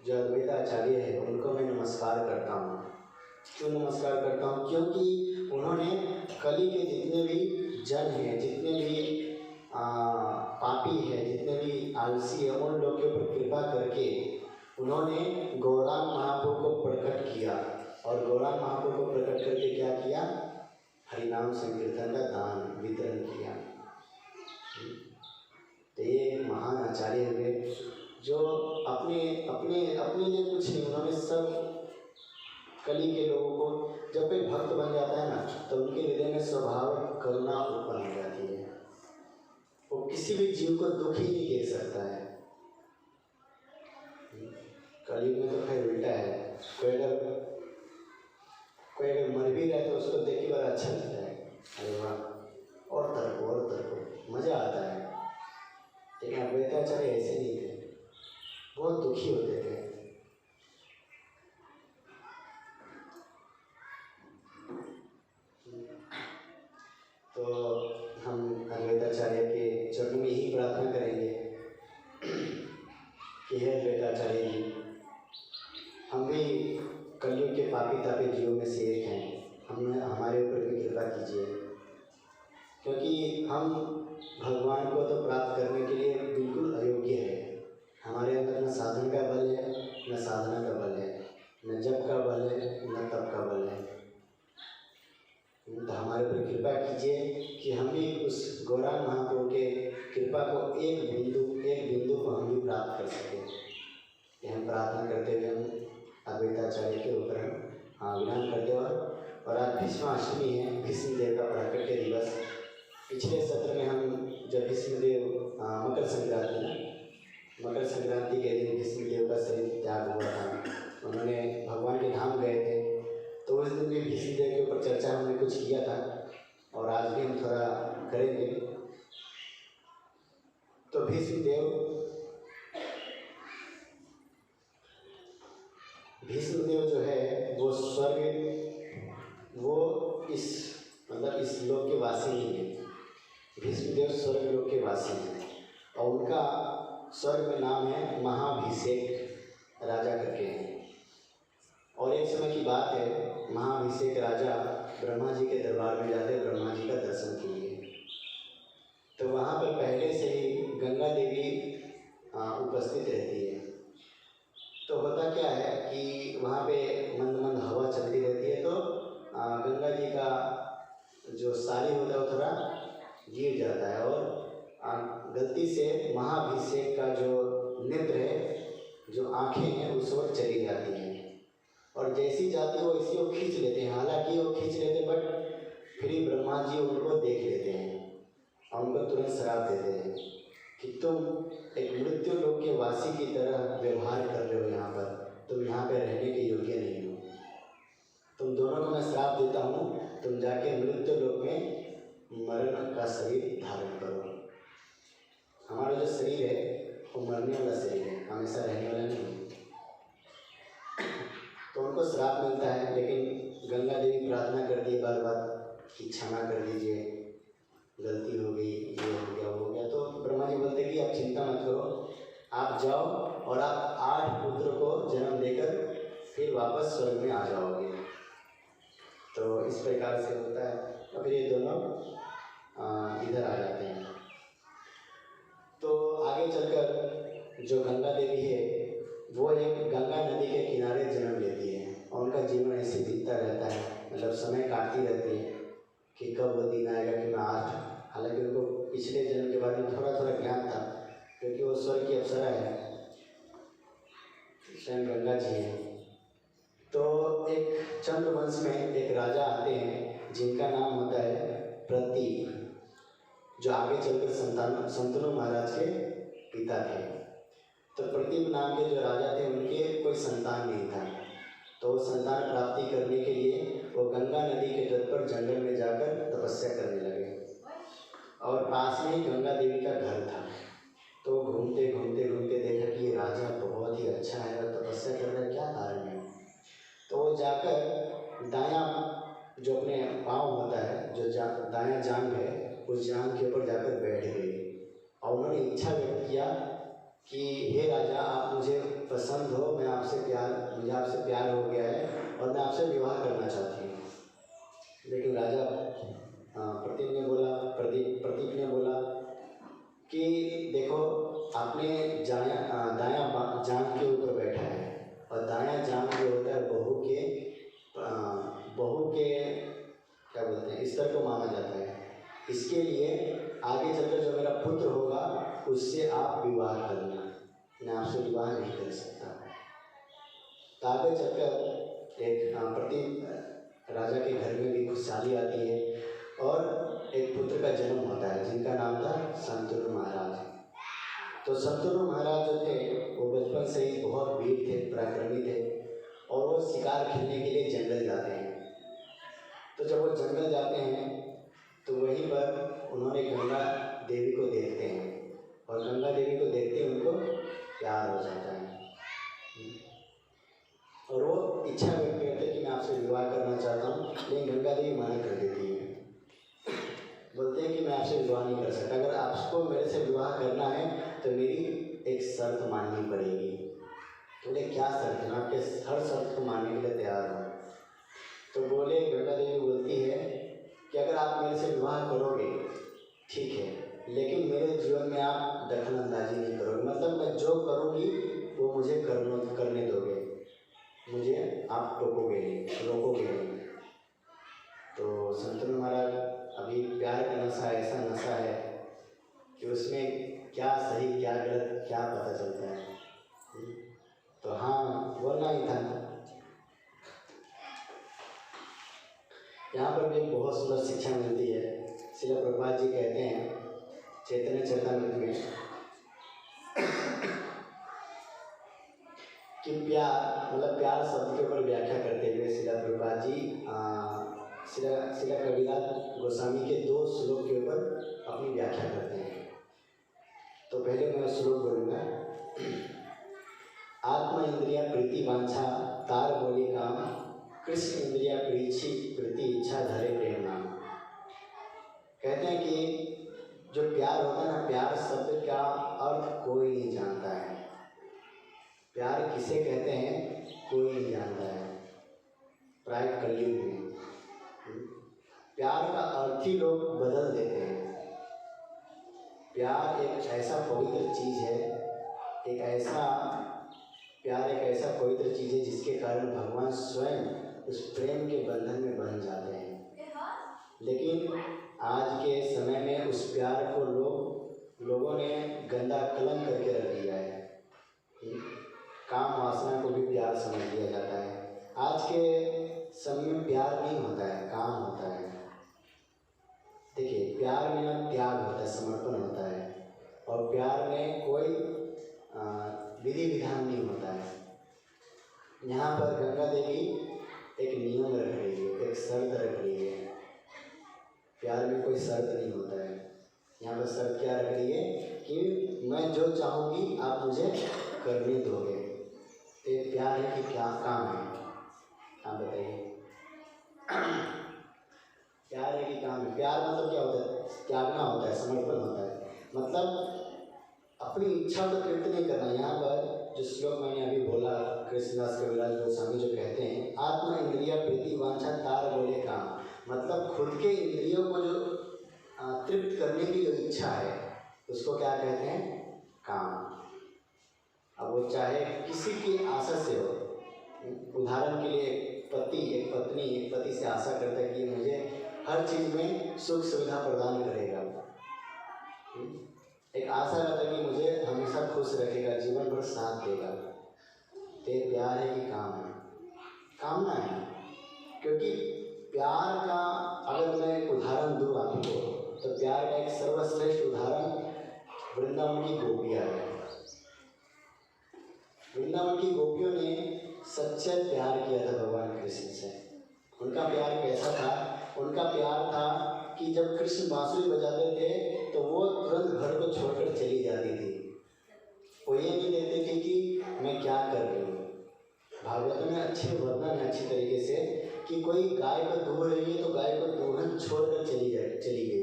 जो अद्वैताचार्य है उनको मैं नमस्कार करता हूँ। क्यों नमस्कार करता हूँ? क्योंकि उन्होंने कली के जितने भी जन हैं, जितने भी पापी हैं, जितने भी आलसी हैं, उन लोगों के ऊपर कृपा करके उन्होंने गौरांग महाप्रभु को प्रकट किया। और गौरांग महाप्रभु को प्रकट करके क्या किया? हरिनाम संकीर्तन का दान वितरण किया। तो ये महान आचार्य हुए जो अपने अपने अपने लिए कुछ नहीं, उन्होंने सब कली के लोगों को, जब कोई भक्त बन जाता है ना, तो उनके हृदय में स्वभाव करुणा उत्पन्न हो जाती है। वो किसी भी जीव को दुखी नहीं देख सकता है। कलयुग में तो खैर उल्टा है, कोई अगर मर भी रहे तो उसको देख के बड़ा अच्छा लगता है, अरे वाह और तरको मज़ा आता है। लेकिन अद्वैताचार्य ऐसे नहीं थे, बहुत दुखी होते थे। तो हम अद्वैताचार्य के चरणों में ही प्रार्थना करेंगे कि हे अद्वैताचार्य जी, हम भी कलयुग के पापी तापी जीवों में से एक हैं, हमारे ऊपर भी कृपा कीजिए। क्योंकि हम भगवान को तो प्राप्त करने के लिए बिल्कुल अयोग्य है। हमारे अंदर न साधन का बल है, न साधना का बल है, न जप का बल है, न तप का बल है। तो हमारे ऊपर कृपा कीजिए कि हम भी उस गौरांग महाप्रभु के कृपा को एक बिंदु को हम भी प्राप्त कर सकें। ये हम प्रार्थना करते हुए हम अद्वैताचार्य के ऊपर हम विधान करते हैं। और आज भीष्माष्टमी है, भीष्मदेव का प्राकट्य दिवस। पिछले सत्र में हम जब भीष्मदेव मकर संक्रांति के दिन भीष्मदेव का शरीर त्याग हुआ था, उन्होंने भगवान के धाम गए थे, तो उस दिन भी भीष्मदेव के ऊपर चर्चा हमने कुछ किया था और आज भी हम थोड़ा करेंगे। तो भीष्मदेव जो है वो इस लोक के वासी नहीं है। भीष्मदेव स्वर्ग लोक के वासी हैं और उनका स्वर्ग में नाम है महाभिषेक राजा करके हैं। और एक समय की बात है, महाभिषेक राजा ब्रह्मा जी के दरबार में जाते, ब्रह्मा जी का दर्शन के लिए। तो वहाँ पर पहले से ही गंगा देवी उपस्थित रहती है। तो होता क्या है वहाँ पे मंद मंद हवा चलती रहती है, तो गंगा जी का जो साड़ी होता है वो थोड़ा गिर जाता है और गलती से महाभिषेक का जो नेत्र है, जो आँखें हैं, उस ओर चली जाती हैं। और जैसी जाती है वैसी वो खींच लेते हैं। हालांकि वो खींच लेते हैं, बट फिर भी ब्रह्मा जी उनको देख लेते हैं और उनको तुरंत श्राप देते हैं कि तुम एक मृत्यु लोक के वासी की तरह व्यवहार कर रहे हो, यहाँ पर तुम यहाँ पे रहने के योग्य नहीं हो। तुम दोनों को मैं श्राप देता हूँ, तुम जाके मृत्यु लोक में मरण का शरीर धारण करो। हमारा जो शरीर है वो मरने वाला शरीर है, हमेशा रहने वाला नहीं। तो उनको श्राप मिलता है, लेकिन गंगा देवी प्रार्थना करती है बार बार कि क्षमा कर दीजिए, गलती हो गई, ये हो गया वो हो गया। तो ब्रह्मा जी बोलते कि आप चिंता मत करो, आप जाओ और आप 8 पुत्र को जन्म देकर फिर वापस स्वर्ग में आ जाओगे। तो इस प्रकार से होता है और फिर ये दोनों इधर आ जाते हैं। तो आगे चलकर जो गंगा देवी है वो एक गंगा नदी के किनारे जन्म लेती है और उनका जीवन ऐसे बीतता रहता है, मतलब समय काटती रहती है कि कब वो दिन आएगा कि मैं 8, हालांकि उनको पिछले जन्म के बारे में थोड़ा थोड़ा ज्ञान था क्योंकि वो स्वर्ग की अप्सरा है, स्वयं गंगा जी है। तो एक चंद्रवंश में एक राजा आते हैं जिनका नाम होता है प्रतीक, जो आगे चलकर संतनु महाराज के पिता थे। तो प्रतीक नाम के जो राजा थे उनके कोई संतान नहीं था, तो वो संतान प्राप्ति करने के लिए वो गंगा नदी के तट पर जंगल में जाकर तपस्या करने लगे और पास में ही गंगा देवी का घर था। तो घूमते घूमते घूमते देखा कि ये राजा बहुत ही अच्छा है और तपस्या कर रहा है, क्या कारण है। तो वो जाकर दायां जो अपने पाँव होता है, जो दायां जांघ है, उस जांघ के ऊपर जाकर बैठ गए और उन्होंने इच्छा व्यक्त किया कि हे राजा, आप मुझे पसंद हो, मुझे आपसे प्यार हो गया है और मैं आपसे विवाह करना चाहती हूँ। लेकिन राजा प्रतीक ने बोला कि देखो, आपने दायां जांघ के ऊपर बैठा है और दायां जांघ जो होता है बहू के क्या बोलते हैं, स्तर को माना जाता है। इसके लिए आगे चलकर जो मेरा पुत्र होगा उससे आप विवाह करना, मैं आपसे विवाह नहीं कर सकता। तो आगे चलकर एक प्रतीक राजा के घर में भी खुशहाली आती है और एक पुत्र का जन्म होता है जिनका नाम था संतनु महाराज। तो संतनु महाराज जो थे वो बचपन से ही बहुत वीर थे, पराक्रमी थे और वो शिकार खेलने के लिए जंगल जाते हैं। तो जब वो जंगल जाते हैं तो वहीं पर उन्होंने गंगा देवी को देखते हैं और गंगा देवी को देखते ही उनको प्यार हो जाता है और वो इच्छा व्यक्त करते हैं कि मैं आपसे विवाह करना चाहता हूँ। लेकिन गंगा देवी मना कर देती है, बोलते हैं कि मैं आपसे विवाह नहीं कर सकता, अगर आपको मेरे से विवाह करना है तो मेरी एक शर्त माननी पड़ेगी। तो बोले क्या शर्त है, मैं आपके हर शर्त को मानने के लिए तैयार हूँ। तो बोले, गंगा देवी बोलती है कि अगर आप मेरे से विवाह करोगे ठीक है, लेकिन मेरे जीवन में आप दखल अंदाजी नहीं करोगे, मतलब मैं जो करूँगी वो मुझे करने दोगे, मुझे आप रोकोगे नहीं। तो संतनु महाराज, अभी प्यार का नशा ऐसा नशा है कि उसमें क्या सही क्या गलत क्या पता चलता है। तो हाँ बोलना ही था। यहाँ पर भी बहुत सुंदर शिक्षा मिलती है। श्रील प्रभुपाद जी कहते हैं चैतन्य चरितामृत में कि प्यार शब्द के ऊपर व्याख्या करते हुए श्रील प्रभुपाद जी श्रील कबीरदास गोस्वामी के 2 श्लोक के ऊपर अपनी व्याख्या करते हैं। तो पहले मैं श्लोक बोलूँगा। आत्मा इंद्रिया प्रीति वांछा तार बोली काम, कृष्ण इंद्रिया प्रीति इच्छा धरे प्रेम नाम। कहते हैं कि जो प्यार होता है ना, प्यार शब्द का अर्थ कोई नहीं जानता है। प्यार किसे कहते हैं कोई नहीं जानता है, प्राय कलयुग में प्यार का अर्थ ही लोग बदल देते हैं। प्यार एक ऐसा पवित्र चीज़ है, एक ऐसा प्यार एक ऐसा पवित्र चीज़ है जिसके कारण भगवान स्वयं उस प्रेम के बंधन में बंध जाते हैं। लेकिन आज के समय में उस प्यार को लोगों ने गंदा कलंक करके रख दिया है। काम वासना को भी प्यार समझ लिया जाता है। आज के समय में प्यार नहीं होता है, काम होता है। देखिए, प्यार में ना त्याग होता है, समर्पण होता है, और प्यार में कोई विधि विधान नहीं होता है। यहाँ पर गंगा देवी एक नियम रख रही है, एक शर्त रख रही है। प्यार में कोई शर्त नहीं होता है। यहाँ पर शर्त क्या रख रही है कि मैं जो चाहूँगी आप मुझे करने दोगे। तो ये प्यार है कि क्या काम है, आप बताइए। प्यार है कि काम है? प्यार मतलब क्या होता है? त्यागना होता है, समर्पण होता है। मतलब अपनी इच्छा को तृप्त नहीं करना। यहाँ पर जो श्लोक मैंने अभी बोला, कृष्णदास कविराज गोस्वामी जो कहते हैं, आत्मा इंद्रिया प्रीति वांछा तार बोले काम, मतलब खुद के इंद्रियों को जो तृप्त करने की जो इच्छा है उसको क्या कहते हैं? काम। अब वो चाहे किसी की आशा से हो। उदाहरण के लिए एक पति से आशा करता है कि मुझे हर चीज़ में सुख सुविधा प्रदान करेगा। एक आशा रहता है कि मुझे हमेशा खुश रखेगा, जीवन भर साथ देगा। तो ये प्यार है कि काम है? कामना है। क्योंकि प्यार का अगर मैं एक उदाहरण दूँ आपको, तो प्यार का एक सर्वश्रेष्ठ उदाहरण वृंदावन की गोपियाँ है। वृंदावन की गोपियों ने सच्चा प्यार किया था भगवान कृष्ण से। उनका प्यार कैसा था? उनका प्यार था कि जब कृष्ण बांसुरी बजाते थे तो वो तुरंत घर को छोड़कर चली जाती थी। वो ये नहीं देखते थे कि मैं क्या कर रही हूँ। भागवत में अच्छे वर्णन है अच्छी तरीके से कि कोई गाय को दूह रही है तो गाय को तुरंत छोड़कर चली गई।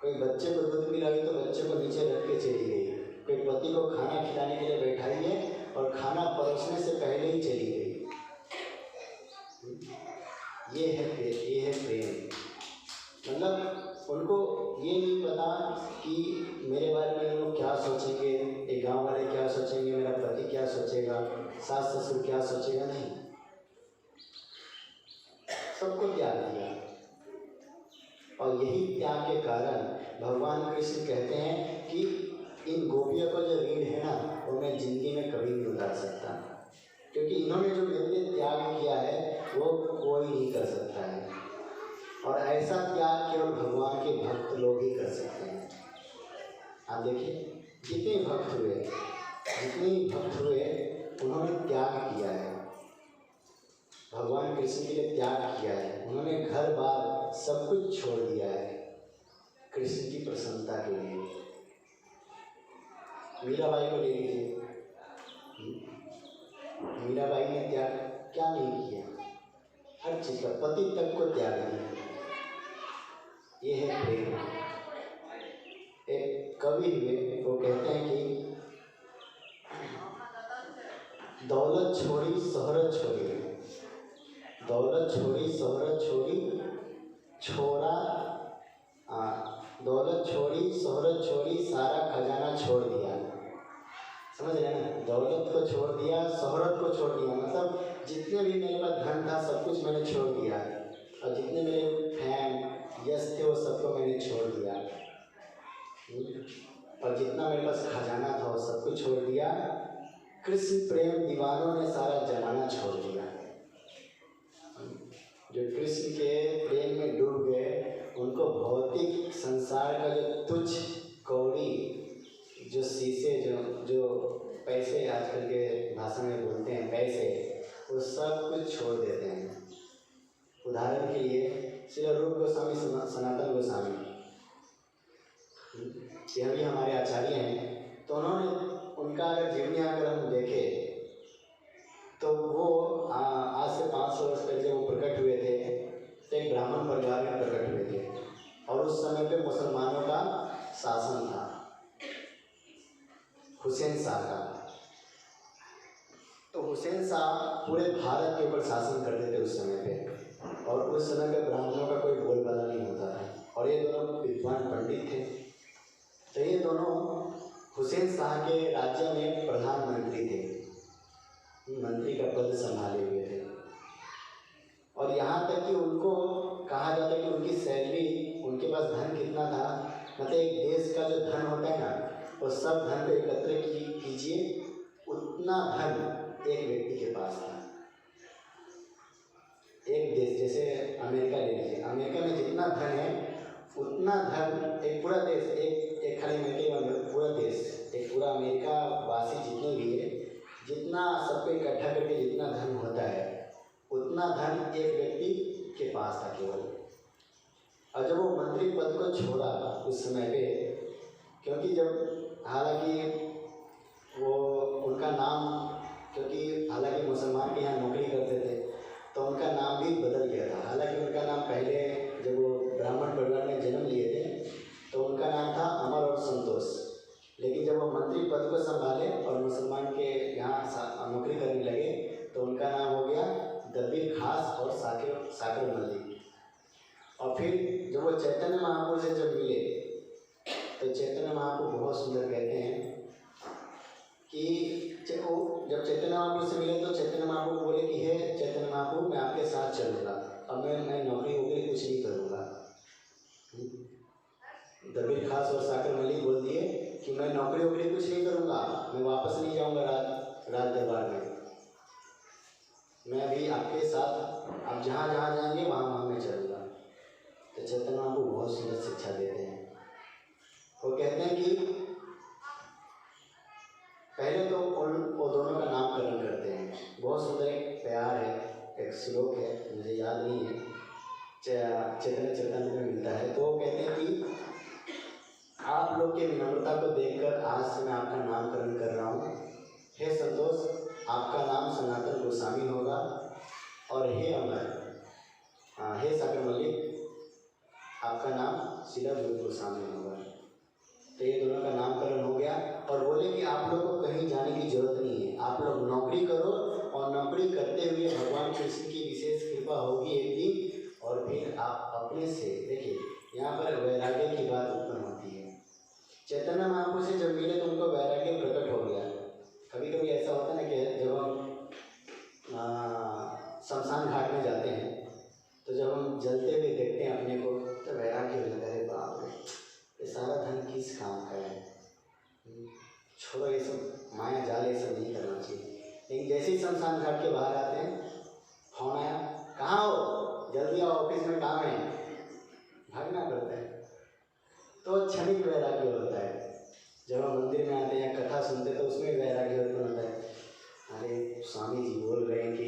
कोई बच्चे को दूध पिलाई तो बच्चे को नीचे रख के चली गई। कोई पति को खाना खिलाने के लिए बैठाई है और खाना परोसने से पहले ही चली गई। ये है प्रेम। मतलब उनको ये नहीं पता कि मेरे बारे में लोग क्या सोचेंगे, एक गांव वाले क्या सोचेंगे, मेरा पति क्या सोचेगा, सास ससुर क्या सोचेगा। नहीं, सबको त्याग दिया। और यही त्याग के कारण भगवान कृष्ण कहते हैं कि इन गोपियों को जो ऋण है ना, वो मैं जिंदगी में कभी नहीं उतार सकता। क्योंकि इन्होंने जो मेरे लिए त्याग किया है वो कोई नहीं कर सकता है। और ऐसा त्याग केवल भगवान के भक्त लोग ही कर सकते हैं। आप देखिए, जितने भक्त हुए उन्होंने त्याग किया है, भगवान कृष्ण के लिए त्याग किया है। उन्होंने घर बार सब कुछ छोड़ दिया है कृष्ण की प्रसन्नता के लिए। मीराबाई को ले लीजिए, मीराबाई ने त्याग क्या नहीं किया? हर चीज़ का, पति तक को त्याग दिया। ये है प्रेम। एक कवि हुए, वो कहते हैं कि दौलत छोड़ी शोहरत छोड़ी, दौलत छोड़ी शोहरत छोड़ी, दौलत छोड़ी शोहरत छोड़ी, सारा खजाना छोड़ दिया। समझ रहे हैं ना? दौलत को छोड़ दिया, शोहरत को छोड़ दिया, मतलब जितने भी मेरे पास धन था सब कुछ मैंने छोड़ दिया, और जितने मेरे फैन यश थे वो सबको मैंने छोड़ दिया, और जितना मेरे पास खजाना था वो सब कुछ छोड़ दिया। कृष्ण प्रेम दीवानों ने सारा जमाना छोड़ दिया। जो कृष्ण के प्रेम में डूब गए उनको भौतिक संसार का जो तुच्छ कौड़ी, जो शीशे, जो पैसे आजकल के भाषा में बोलते हैं पैसे, वो सब कुछ छोड़ देते हैं। उदाहरण के लिए श्री रूप गोस्वामी, सनातन गोस्वामी, ये भी हमारे आचार्य हैं। तो उनका अगर जीवनी अगर हम देखें तो वो आज से 500 वर्ष पहले वो प्रकट हुए थे तो एक ब्राह्मण परिवार में प्रकट हुए थे, और उस समय पे मुसलमानों का शासन था, हुसैन शाह का। तो हुसैन शाह पूरे भारत के ऊपर शासन करते थे उस समय पे, और उस समय पे ब्राह्मणों का कोई बोलबाला नहीं होता था, और ये दोनों विद्वान पंडित थे। तो ये दोनों हुसैन शाह के राज्य में प्रधानमंत्री थे। मंत्री का पद संभाले हुए थे। और यहाँ तक कि उनको कहा जाता है कि उनकी सैलरी, उनके पास धन कितना था, मतलब एक देश का जो धन होता है ना, वो सब धन को एकत्र कीजिए, उतना धन एक व्यक्ति के पास था। एक देश जैसे अमेरिका ले लीजिए, अमेरिका में जितना धन है उतना धन एक पूरा देश, एक खाली अमेरिका में पूरा देश, एक पूरा अमेरिका वासी जितने भी है, जितना सबको इकट्ठा करके जितना धन होता है उतना धन एक व्यक्ति के पास था केवल। और जब वो मंत्री पद को छोड़ा उस समय पे, क्योंकि जब हालांकि वो उनका नाम, क्योंकि हालांकि मुसलमान के यहाँ नौकरी करते थे तो उनका नाम भी बदल गया था। हालांकि उनका नाम पहले जब वो ब्राह्मण परिवार में जन्म लिए थे तो उनका नाम था अमर और संतोष, लेकिन जब वो मंत्री पद को संभाले और मुसलमान के यहाँ नौकरी करने लगे तो उनका नाम हो गया दबीर खास और साकर मल्लिक। और फिर जब वो चैतन्य महाप्रभु से जब मिले तो चैतन्य महाप्रभु बहुत सुंदर कहते हैं कि जब चैतन्य महाप्रभु से मिले तो चैतन्य महाप्रभु बोले कि हे चैतन्य महाप्रभु, मैं आपके साथ चलूँगा, अब मैं नौकरी वोकरी कुछ नहीं करूँगा। दबीर खास और साकर मल्लिक बोल दिए कि मैं नौकरी वोकरी कुछ नहीं करूँगा, मैं वापस नहीं जाऊँगा राज दरबार में, मैं अभी आपके साथ, आप जहाँ जहाँ जाएंगे वहाँ मैं चलूँगा। तो चैतन्य महाप्रभु बहुत सुंदर शिक्षा देते हैं। वो कहते हैं कि पहले तो वो दोनों का नामकरण करते हैं। बहुत सुंदर एक प्यार है, एक श्लोक है, मुझे याद नहीं है, चैतन्य चैतन्य में मिलता है। तो वो कहते हैं कि आप लोग के विनम्रता को देखकर आज से मैं आपका नामकरण कर रहा हूँ। हे संतोष, आपका नाम सनातन गोस्वामी होगा, और हे अमर, हे साकर मल्लिक, आपका नाम शिला रूप गोस्वामी होगा। तो ये दोनों का नामकरण हो गया। और बोले कि आप लोग को कहीं जाने की जरूरत नहीं है, आप लोग नौकरी करो और नौकरी करते हुए भगवान कृष्ण की विशेष कृपा होगी एक दिन, और फिर आप अपने से, देखिए यहाँ पर वैराग्य की बात उत्पन्न होती है। चैतन्य महाप्रभु से जब मिले तो उनको वैराग्य प्रकट हो गया। कभी कभी ऐसा होता है ना कि जब हम शमशान घाट में जाते हैं तो जब हम जलते हुए देखते हैं अपने को तो वैराग्य हो जाता है, बाप रे, ये सारा धन किस काम का है, छोड़ो ये सब माया जाल, ये सब नहीं करना चाहिए। लेकिन जैसे ही शमशान घाट के बाहर आते हैं, फोन आया, कहाँ हो, जल्दी आओ, ऑफिस में काम है, भागना पड़ता है। तो क्षणिक वैराग्य होता है। जब हम मंदिर में आते हैं या कथा सुनते हैं तो उसमें वैराग्य उत्पन्न होता है, अरे स्वामी जी बोल रहे हैं कि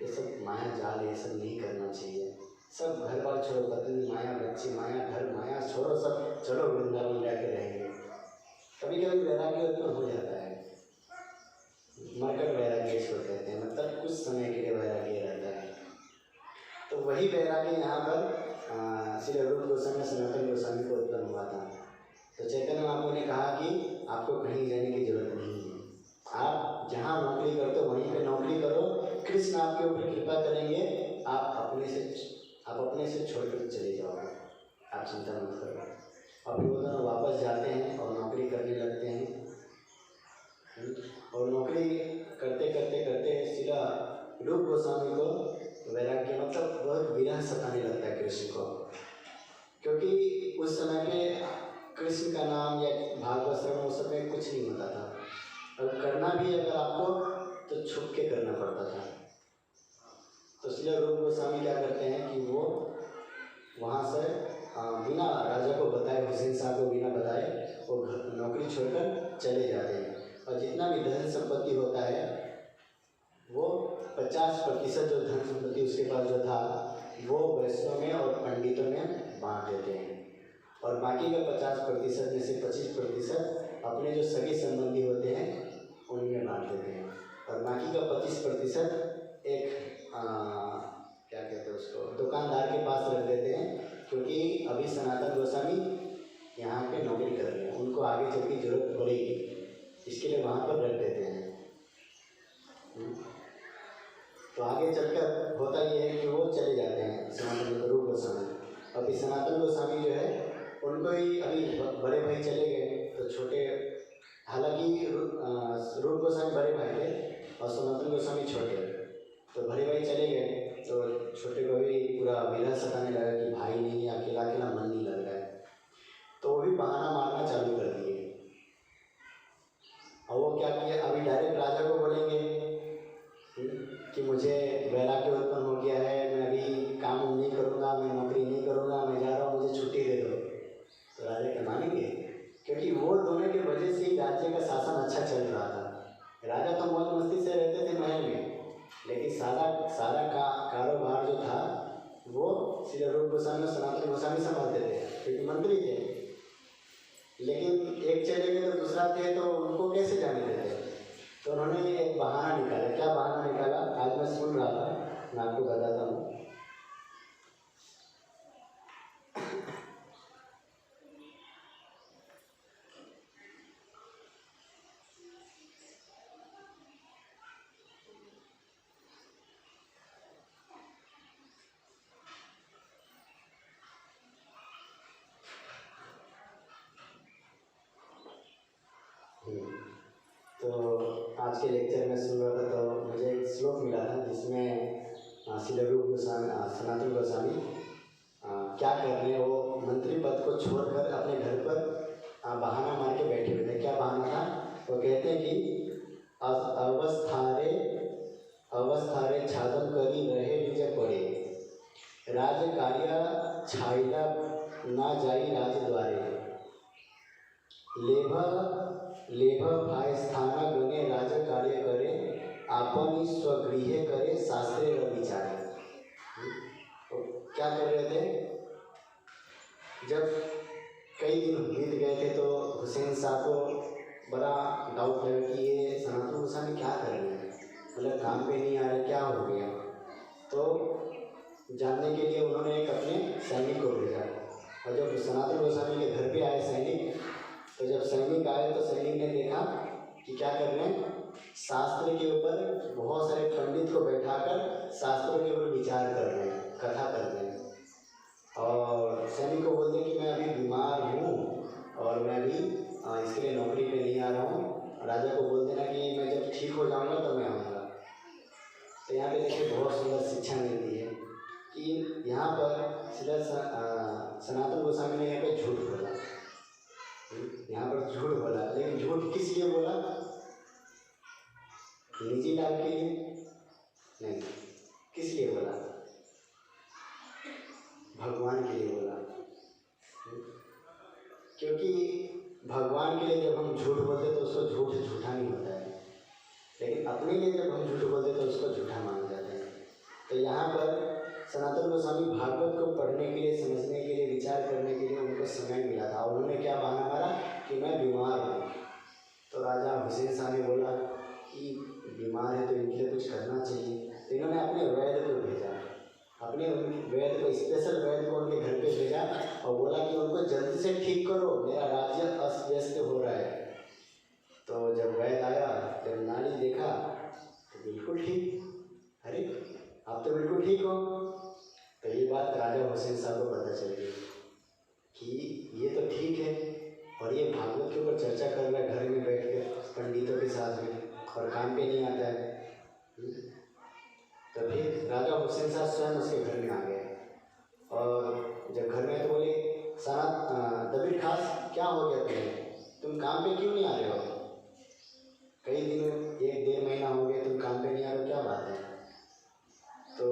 ये सब माया जाल, ये सब नहीं करना चाहिए, सब घर बार छोड़ो, पत्नी माया, बच्चे माया, घर माया छोड़ो, सब चलो वृंदावन जाके रहेंगे। कभी कभी वैराग्य उत्पन्न हो जाता है, मरकर वैराग्य छोड़ कहते हैं, मतलब कुछ समय के लिए वैराग्य रहता है। तो वही वैराग्य यहाँ पर श्री रूप गोस्वामी सनातन गोस्वामी को उत्पन्न हुआ था। तो चैतन्य महाप्रभु ने कहा कि आपको कहीं जाने की जरूरत नहीं है, आप जहाँ नौकरी करते हो वहीं पे नौकरी करो, कृष्ण आपके ऊपर कृपा करेंगे, आप अपने से छोड़कर चले जाओगे, आप चिंता मत करो। और फिर वो दोनों वापस जाते हैं और नौकरी करने लगते हैं। और नौकरी करते करते करते सीधा रूप गोस्वामी को वैराग्य, मतलब बहुत विरह सताने लगता है कृष्ण को, क्योंकि उस समय पे कृष्ण का नाम या भागवत श्रवण उस समय कुछ नहीं होता था, और करना भी अगर आपको तो छुप के करना पड़ता था। तो इसलिए रूप गोस्वामी क्या करते हैं कि वो वहाँ से बिना राजा को बताए, हुसैन साहब को बिना बताए वो नौकरी छोड़कर चले जाते हैं। और जितना भी धन संपत्ति होता है वो 50% जो धन संपत्ति उसके पास जो था वो वैष्णव में और पंडितों में बांट देते हैं, और बाकी का 50% में से 25% अपने जो सगे संबंधी होते हैं उनमें बांट देते हैं, और बाकी का 25% एक क्या कहते हैं उसको, दुकानदार के पास रख देते हैं, क्योंकि अभी सनातन गोस्वामी यहाँ पे नौकरी कर रहे हैं, उनको आगे चल की जरूरत पड़ेगी, इसके लिए वहाँ पर रख देते हैं। तो आगे चलकर होता ये है कि वो चले जाते हैं सनातन रूप गोस्वामी। अभी सनातन गोस्वामी जो है उनको ही अभी बड़े भाई चले गए, तो छोटे, हालांकि रूप गोस्वामी बड़े भाई थे, और सनातन गोस्वामी छोटे। तो बड़े भाई चले गए तो छोटे को भी पूरा विरह सताने लगा कि भाई नहीं है, अकेला अकेला मन नहीं लग रहा है। तो वो भी बहाना मारना चालू कर दिए। और वो क्या किया, अभी डायरेक्ट राजा को बोलेंगे कि मुझे वैराग्य उत्पन्न हो गया है, मैं अभी काम नहीं करूँगा, मैं नौकरी नहीं करूँगा, मैं जा रहा हूँ, मुझे छुट्टी दे दो। तो राजा क्या मानेंगे? क्योंकि वो दोनों की वजह से ही राज्य का शासन अच्छा चल रहा था। राजा तो मौज मस्ती से रहते थे महल में, लेकिन सारा कारोबार जो था वो श्री रूप गोस्वामी और सनातन गोस्वामी संभालते थे क्योंकि मंत्री थे। लेकिन एक चले गए तो दूसरा थे, तो उनको कैसे जाने देते? तो उन्होंने एक बहाना निकाला। क्या बहाना निकाला आज मैं सुन रहा था, मैं आपको बताता हूँ। तो आज के लेक्चर में सुन रहा था तो मुझे एक श्लोक मिला था जिसमें श्री रूप गोस्वामी सनातन गोस्वामी क्या कर रहे हैं, वो मंत्री पद को छोड़कर अपने घर पर बहाना मार के बैठे हुए थे। क्या बहाना था? वो कहते हैं कि अवस्थारे छादम करी रहे निज पड़े, राज कार्य छाइला ना जाई राज द्वारे, लेभ भाई स्थाना गणे राज कार्य करे, आपनी स्वगृह करे शास्त्रे र विचारे। तो क्या कर रहे थे? जब कई दिन बीत गए थे तो हुसैन साहब को बड़ा डाउट लगा कि ये सनातन गोस्वामी क्या कर रहे हैं, मतलब काम पे नहीं आ रहे, क्या हो गया। तो जानने के लिए उन्होंने एक अपने सैनिक को भेजा। और जब सनातन गोस्वामी के घर पे आए सैनिक, तो जब सैनिक आए तो सैनिक ने देखा कि क्या कर रहे हैं, शास्त्र के ऊपर बहुत सारे पंडित को बैठाकर शास्त्रों के ऊपर विचार कर रहे हैं, कथा कर रहे हैं। और सैनिक को बोलते कि मैं अभी बीमार हूँ और मैं अभी इसके लिए नौकरी पे नहीं आ रहा हूँ। राजा को बोल देना कि मैं जब ठीक हो जाऊँगा तो मैं आऊँगा। तो यहाँ पे देखिए बहुत सुंदर शिक्षा मिलती है कि यहाँ पर सीधा सनातन गोस्वामी ने यहाँ पे झूठ बोला, यहाँ पर झूठ बोला। लेकिन झूठ किस लिए बोला? निजी लाभ के लिए नहीं। किस लिए बोला? भगवान के लिए बोला। क्योंकि भगवान के लिए जब हम झूठ बोलते तो उसको झूठा नहीं होता है, लेकिन अपने लिए जब हम झूठ बोलते तो उसको झूठा मान जाते हैं। तो यहाँ पर सनातन गोस्वामी भागवत को पढ़ने के लिए, समझने के लिए, विचार करने के लिए उनको समय मिला था। उन्होंने क्या बहाना मारा कि मैं बीमार हूँ। तो राजा हुसैन शाह ने बोला कि बीमार है तो इनके लिए कुछ करना चाहिए। तो इन्होंने अपने वैद्य को भेजा, अपने वैद्य को, स्पेशल वैद्य को उनके घर पे भेजा और बोला कि उनको जल्दी से ठीक करो, मेरा राज्य अस्त व्यस्त हो रहा है। तो जब वैद्य आया, जब नाली देखा तो बिल्कुल ठीक, अरे आप तो बिल्कुल ठीक हो। तो ये बात राजा हुसैन साहब को पता चल गई कि ये तो ठीक है और ये भागवत के ऊपर चर्चा कर रहा है घर में बैठ कर पंडितों के साथ में, और काम पे नहीं आता है। तो फिर राजा हुसैन साहब स्वयं उसके घर में आ गए। और जब घर में तो बोले, दबीर खास क्या हो गया तुम्हें, तुम काम पे क्यों नहीं आ रहे हो? कई दिन, 1-1.5 महीना हो गया तुम काम पे नहीं आ रहे हो, क्या बात है? तो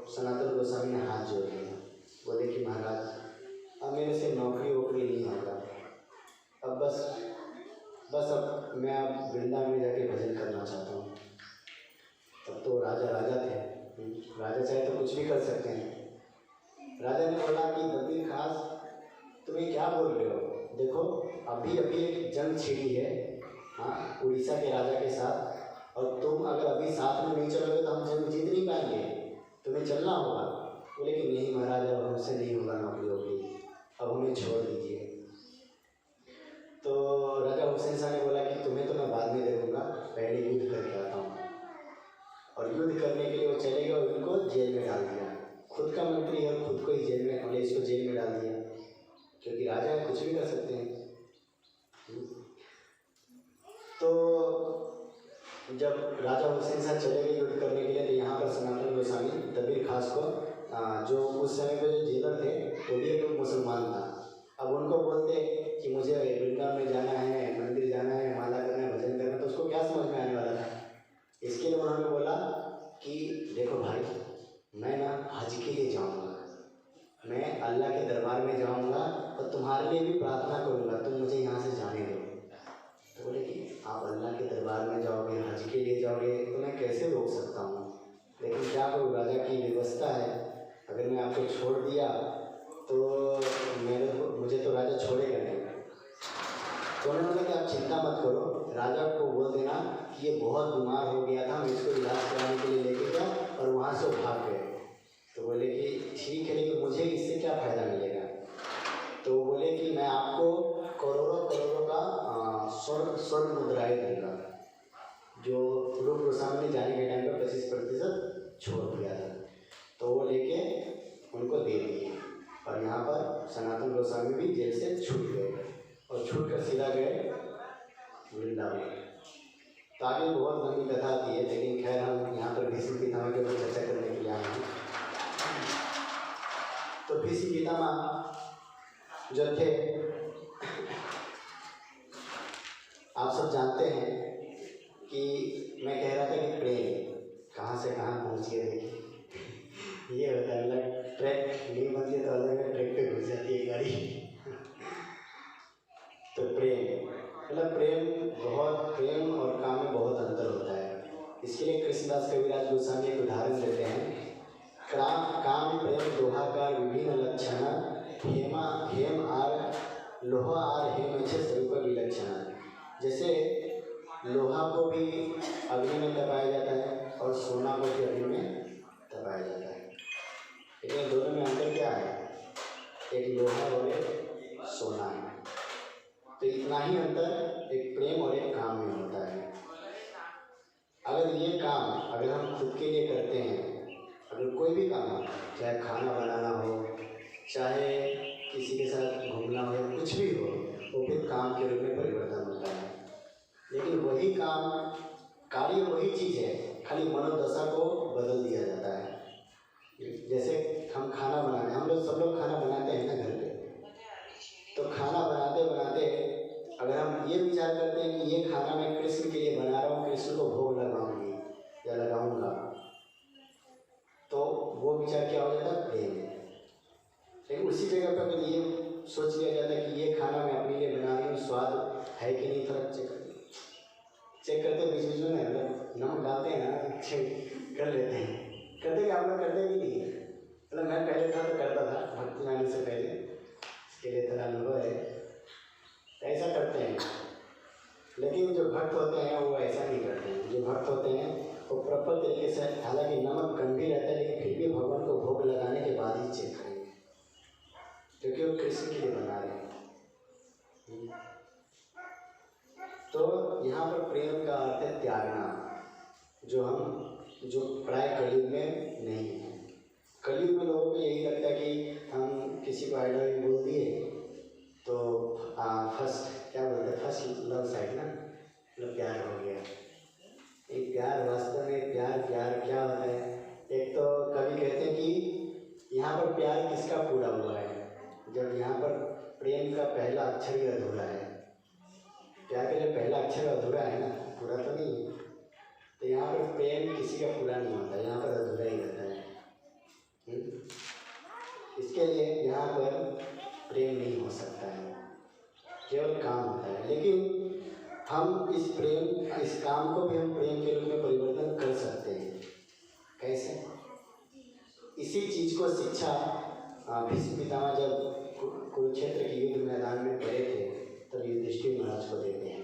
सनातन गोस्वामी ने हाथ जोड़ लिया, बोले कि महाराज अब मेरे से नौकरी वोकरी नहीं होगा, अब बस अब मैं वृंदावन में जाके भजन करना चाहता हूँ। तब तो राजा थे, राजा चाहे तो कुछ भी कर सकते हैं। राजा ने बोला कि दबीर खास तुम्हें क्या बोल रहे हो, देखो अभी एक जंग छिड़ी है, हाँ, उड़ीसा के राजा के साथ, और तुम अगर अभी साथ में नहीं चलोगे तो हम जंग जीत नहीं पाएंगे, तुम्हें चलना होगा। बोले कि नहीं महाराज अब हमसे नहीं होगा नौकरी वोकरी, अब हमें छोड़ दीजिए। तो राजा हुसैन शाह ने बोला कि तुम्हें तो मैं बाद में देखूंगा, पहले युद्ध करके आता हूँ। और युद्ध करने के लिए वो चले गए और उनको जेल में डाल दिया। खुद का मंत्री है और खुद को ही जेल में, हमने इसको जेल में डाल दिया, क्योंकि राजा कुछ भी कर सकते हैं। तो जब राजा हुसैन शाह चले गए युद्ध करने के लिए, तो यहाँ पर सनातन गोस्वामी दबीर खास को जो उस समय पे जो जेलर थे वो भी एक मुसलमान था। अब उनको बोलते कि मुझे वृंदावन में जाना है, मंदिर जाना है, माला करना है, भजन करना है, तो उसको क्या समझ में आने वाला था। इसके लिए उन्होंने बोला कि देखो भाई, मैं ना हज के लिए जाऊँगा, मैं अल्लाह के दरबार में जाऊँगा और तुम्हारे लिए भी प्रार्थना करूँगा, तुम मुझे यहाँ से जाने दो। तो बोले कि आप अल्लाह के दरबार में जाओगे, हज के लिए जाओगे, तो मैं कैसे रोक सकता हूँ, लेकिन क्या करूँ, राजा की व्यवस्था है, अगर मैं आपको छोड़ दिया तो मुझे तो राजा छोड़ेगा नहीं। तो उन्होंने बोला कि आप चिंता मत करो, राजा को बोल देना कि ये बहुत बीमार हो गया था, मैं इसको इलाज कराने के लिए लेके गया और वहाँ से भाग गए। तो बोले कि ठीक है, लेकिन मुझे इससे क्या फ़ायदा मिलेगा। तो बोले कि मैं आपको करोड़ों करोड़ों का स्वर्ण मुद्राएं दूंगा, जो रूप गोस्वामी ने जाने के टाइम पर 25% छोड़ दिया था, तो वो लेके उनको दे दिए। और यहाँ पर सनातन गोस्वामी भी जेल से छूट गए और छूट कर सीधा गए वृंदावन। तो आगे बहुत लंबी कथा आती है, लेकिन खैर हम यहाँ पर भीष्म पितामह के ऊपर चर्चा करने के लिए आए हैं। तो भीष्म पितामह जो थे, आप सब जानते हैं कि मैं कह रहा था कि प्रेम कहाँ से कहाँ पहुँच गया। देखिए ये होता है, मतलब ट्रैक नहीं बनती तो अलग ट्रैक पे घुस जाती है गाड़ी। तो प्रेम मतलब प्रेम और काम में बहुत अंतर होता है। इसके लिए कृष्णदास कविराज गोस्वामी एक उदाहरण देते हैं। काम प्रेम दोहाकार विभिन्न लक्षण, हेम आर लोहा आर हेम छे स्वरूप विलक्षण। जैसे लोहा को भी अग्नि में तपाया जाता है और सोना को भी अग्नि में तपाया जाता है, लेकिन दोनों में अंतर क्या है, एक लोहा और एक सोना है। तो इतना ही अंतर एक प्रेम और एक काम में होता है। अगर ये काम अगर हम खुद के लिए करते हैं, अगर कोई भी काम हो, चाहे खाना बनाना हो, चाहे किसी के साथ घूमना हो, कुछ भी हो, वो फिर काम के रूप में परिवर्तन होता है। लेकिन वही काम, कार्य वही चीज़ है, खाली मनोदशा को बदल दिया जाता है। जैसे हम खाना बनाने, हम लोग सब लोग खाना बनाते हैं ना घर पे, तो खाना बनाते बनाते अगर हम ये विचार करते हैं कि ये खाना मैं कृष्ण के लिए बना रहा हूँ, कृष्ण को भोग लगाऊंगी या लगाऊंगा, तो वो विचार क्या हो जाता है, प्रेम। लेकिन उसी जगह पर अगर ये सोच लिया जाता है कि ये खाना मैं अपने लिए बना रही हूँ, स्वाद है कि नहीं, थोड़ा चेक करते बीच बीच में, मतलब नमक डालते हैं ना, चेक कर लेते हैं। करते क्या, हम लोग करते भी नहीं, मतलब मैं पहले था तो करता था, भक्ति आने से पहले, इसके लिए थोड़ा अनुभव है, ऐसा करते हैं। लेकिन जो भक्त होते हैं वो ऐसा नहीं करते हैं। जो भक्त होते हैं वो प्रॉपर तरीके से, हालांकि नमक गंभीर रहता है, लेकिन फिर भी भगवान को भोग लगाने के बाद ही चेक करेंगे, क्योंकि वो कृष्ण के लिए बना रहे हैं। तो यहाँ पर प्रेम का अर्थ है त्यागना, जो प्राय कलयुग में नहीं है। कलयुग में लोगों को यही लगता है कि हम किसी को आइडल बोल दिए तो फर्स्ट क्या बोलते हैं, फर्स्ट लव साइड ना, मतलब प्यार हो गया। एक प्यार वास्तव में प्यार क्या होता है। एक तो कवि कहते हैं कि यहाँ पर प्यार किसका पूरा हुआ है, जब यहाँ पर प्रेम का पहला अक्षर ही अधूरा है। प्यार का जब पहला अक्षर अधूरा है ना, पूरा तो नहीं है, तो यहाँ पर प्रेम किसी का पूरा नहीं होता, यहाँ पर अधूरा ही रहता है। इसके लिए यहाँ पर प्रेम नहीं हो सकता है, केवल काम होता है। लेकिन हम इस काम को भी हम प्रेम के रूप में परिवर्तन कर सकते हैं। कैसे? इसी चीज़ को शिक्षा भीष्म पितामह जब कुरुक्षेत्र के युद्ध मैदान में पड़े थे तब युधिष्ठिर महाराज को देते हैं।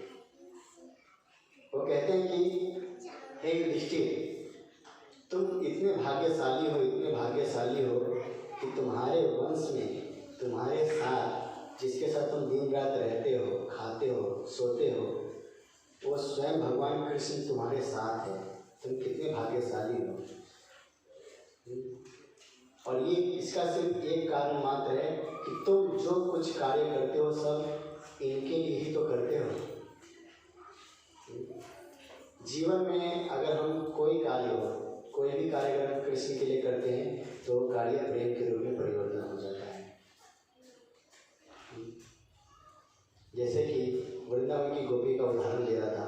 वो कहते हैं कि हे युधिष्ठिर, तुम इतने भाग्यशाली हो कि तुम्हारे वंश में तुम्हारे साथ जिसके साथ तुम दिन रात रहते हो, खाते हो, सोते हो, वो स्वयं भगवान कृष्ण तुम्हारे साथ है। तुम कितने भाग्यशाली हो। और ये इसका सिर्फ एक कारण मात्र है कि तुम जो कुछ कार्य करते हो सब इनके लिए ही तो करते हो। जीवन में अगर हम कोई कार्य हो, कोई भी कार्य अगर हम कृष्ण के लिए करते हैं तो वो कार्य प्रेम के रूप में परिवर्तन हो जाता है। जैसे कि वृंदावन की गोपी का उदाहरण ले रहा था।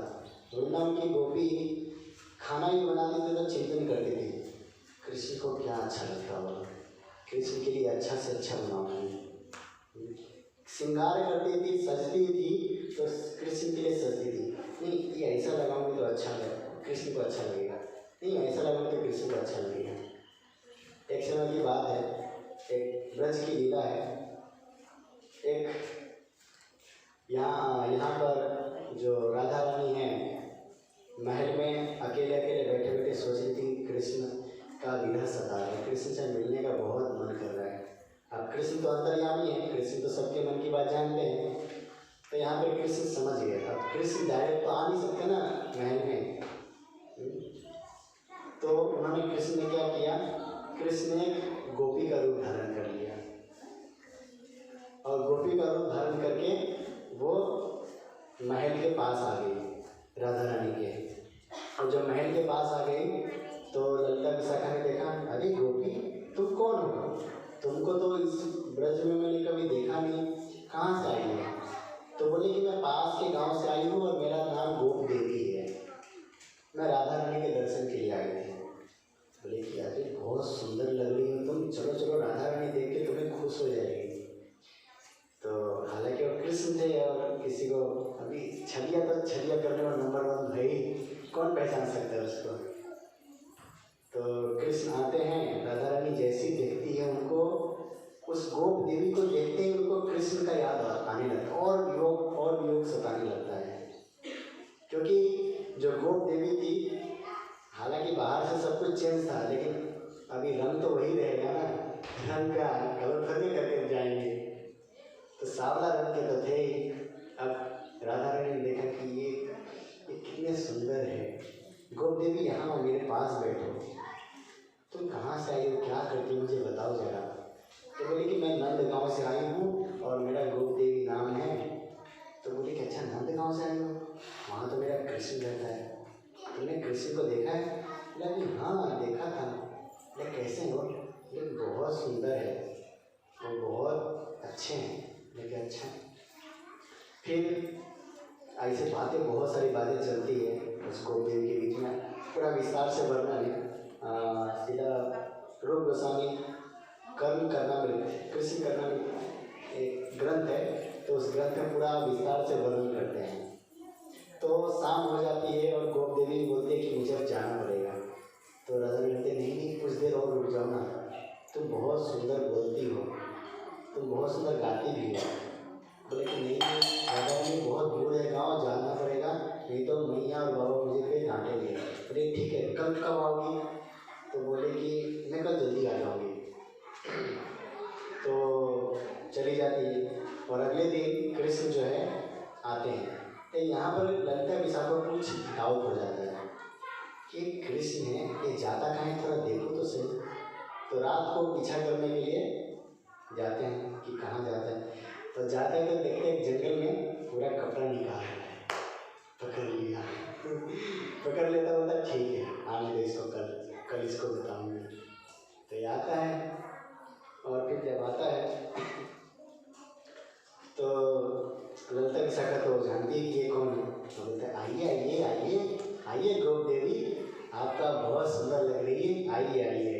वृंदावन की गोपी खाना भी बनाती थी तो चिंतन करती थी कृष्ण को क्या अच्छा लगता होगा, कृष्ण के लिए अच्छा से अच्छा बनाऊंगी। श्रृंगार करती थी, सजती थी तो कृष्ण के लिए सजती थी। नहीं ये ऐसा लगाऊंगी तो अच्छा लगेगा, कृष्ण को अच्छा लगेगा, नहीं ऐसा लगाऊंगी तो कृष्ण को अच्छा लगेगा। एक समय की बात है, एक ब्रज की लीला है। एक यहाँ पर जो राधा रानी है महल में अकेले अकेले बैठे बैठे सोच रही थी कृष्ण का विरह सता है, कृष्ण से मिलने का बहुत मन कर रहा है। अब कृष्ण तो अंतर्यामी है, कृष्ण तो सबके मन की बात जानते हैं। तो यहाँ पर कृष्ण समझ गए। अब कृष्ण डायरेक्ट तो आ नहीं सकते ना महल में, तो उन्होंने कृष्ण ने क्या किया, कृष्ण ने गोपी का रूप धारण कर लिया और गोपी का रूप धारण करके वो महल के पास आ गई राधा रानी के। और जब महल के पास आ गई तो ललिता विशाखा ने देखा, अरे गोपी तुम कौन हो, तुमको तो इस ब्रज में मैंने कभी देखा नहीं, कहाँ से आई हो? तो बोले कि मैं पास के गांव से आई हूँ और मेरा नाम गोप देवी है, मैं राधा रानी के दर्शन के लिए आई थी। बोले कि अरे बहुत सुंदर लग रही हो तुम, चलो चलो राधा रानी देख के तुम्हें खुश हो जाएगी। तो हालांकि वो कृष्ण थे और किसी को अभी छलिया तो छलिया करने में नंबर 1 भाई, कौन पहचान सकता है उसको। तो कृष्ण आते हैं, राधा रानी जैसी देखती है उनको, उस गोप देवी को देखते ही उनको कृष्ण का याद आने लगता है और वियोग सताने लगता है। क्योंकि जो गोप देवी थी, हालांकि बाहर से सब कुछ चेंज था लेकिन अभी रंग तो वही रहेगा ना, रंग का कलर थोड़ी करके जाएंगे, तो सांवला रंग के तो थे ही। अब राधा रानी ने देखा कि ये कितने सुंदर है, गोप देवी यहाँ मेरे पास बैठो, तुम कहाँ से आई हो, क्या करती हो, मुझे बताओ जरा। तो बोले कि मैं नंद गांव से आई हूँ और मेरा गोप देवी नाम है। तो बोले कि अच्छा नंद गांव से आई हो, वहाँ तो मेरा कृष्ण रहता है, तुमने कृष्ण को देखा है? बोले हाँ देखा था। बोले कैसे हो? बोले बहुत सुंदर है, वो बहुत अच्छे हैं। लेकिन अच्छा, फिर ऐसे बातें बहुत सारी बातें चलती है उस गोप देवी के बीच में, पूरा विस्तार से वर्णन है। सीधा रूप गोस्वामी कर्म कर्णामृत, कृष्ण कर्णामृत एक ग्रंथ है, तो उस ग्रंथ में पूरा विस्तार से वर्णन करते हैं। तो शाम हो जाती है और गोप देवी बोलते हैं कि मुझे अब जाना पड़ेगा। तो राधा बोलते नहीं कुछ देर और रुक जाओ ना, तुम बहुत सुंदर बोलती हो, तुम बहुत सुंदर गाती भी हो। बोले कि नहीं राधा रानी बहुत दूर है गाँव, जाना पड़ेगा, नहीं तो मैया और बाबा मुझे फिर डांटेंगे। बोले ठीक है कल कब आओगी? तो बोले कि मैं कल जल्दी आ जाऊँगी। तो चली जाती है और अगले दिन कृष्ण जो है आते हैं। तो यहाँ पर ललिता विशाखा को कुछ डाउट हो जाता है कि कृष्ण है ये जाता कहाँ है, थोड़ा देखो तो सही। तो रात को पीछा करने के लिए जाते हैं कि कहाँ जाता है। तो जाते हैं तो देखते हैं जंगल में पूरा कपड़ा निकाल रहा है, पकड़ लिया पकड़ लेता बोलता ठीक है आने दो इसको, कल इसको बताऊँगी। तो ये आता है और फिर जब आता है तो ललिता विशाखा तो जानती है कि ये कौन है। तो बोलते हैं आइए आइए आइए आइए गोप देवी, आपका बहुत सुंदर लग रही है, आइए आइए।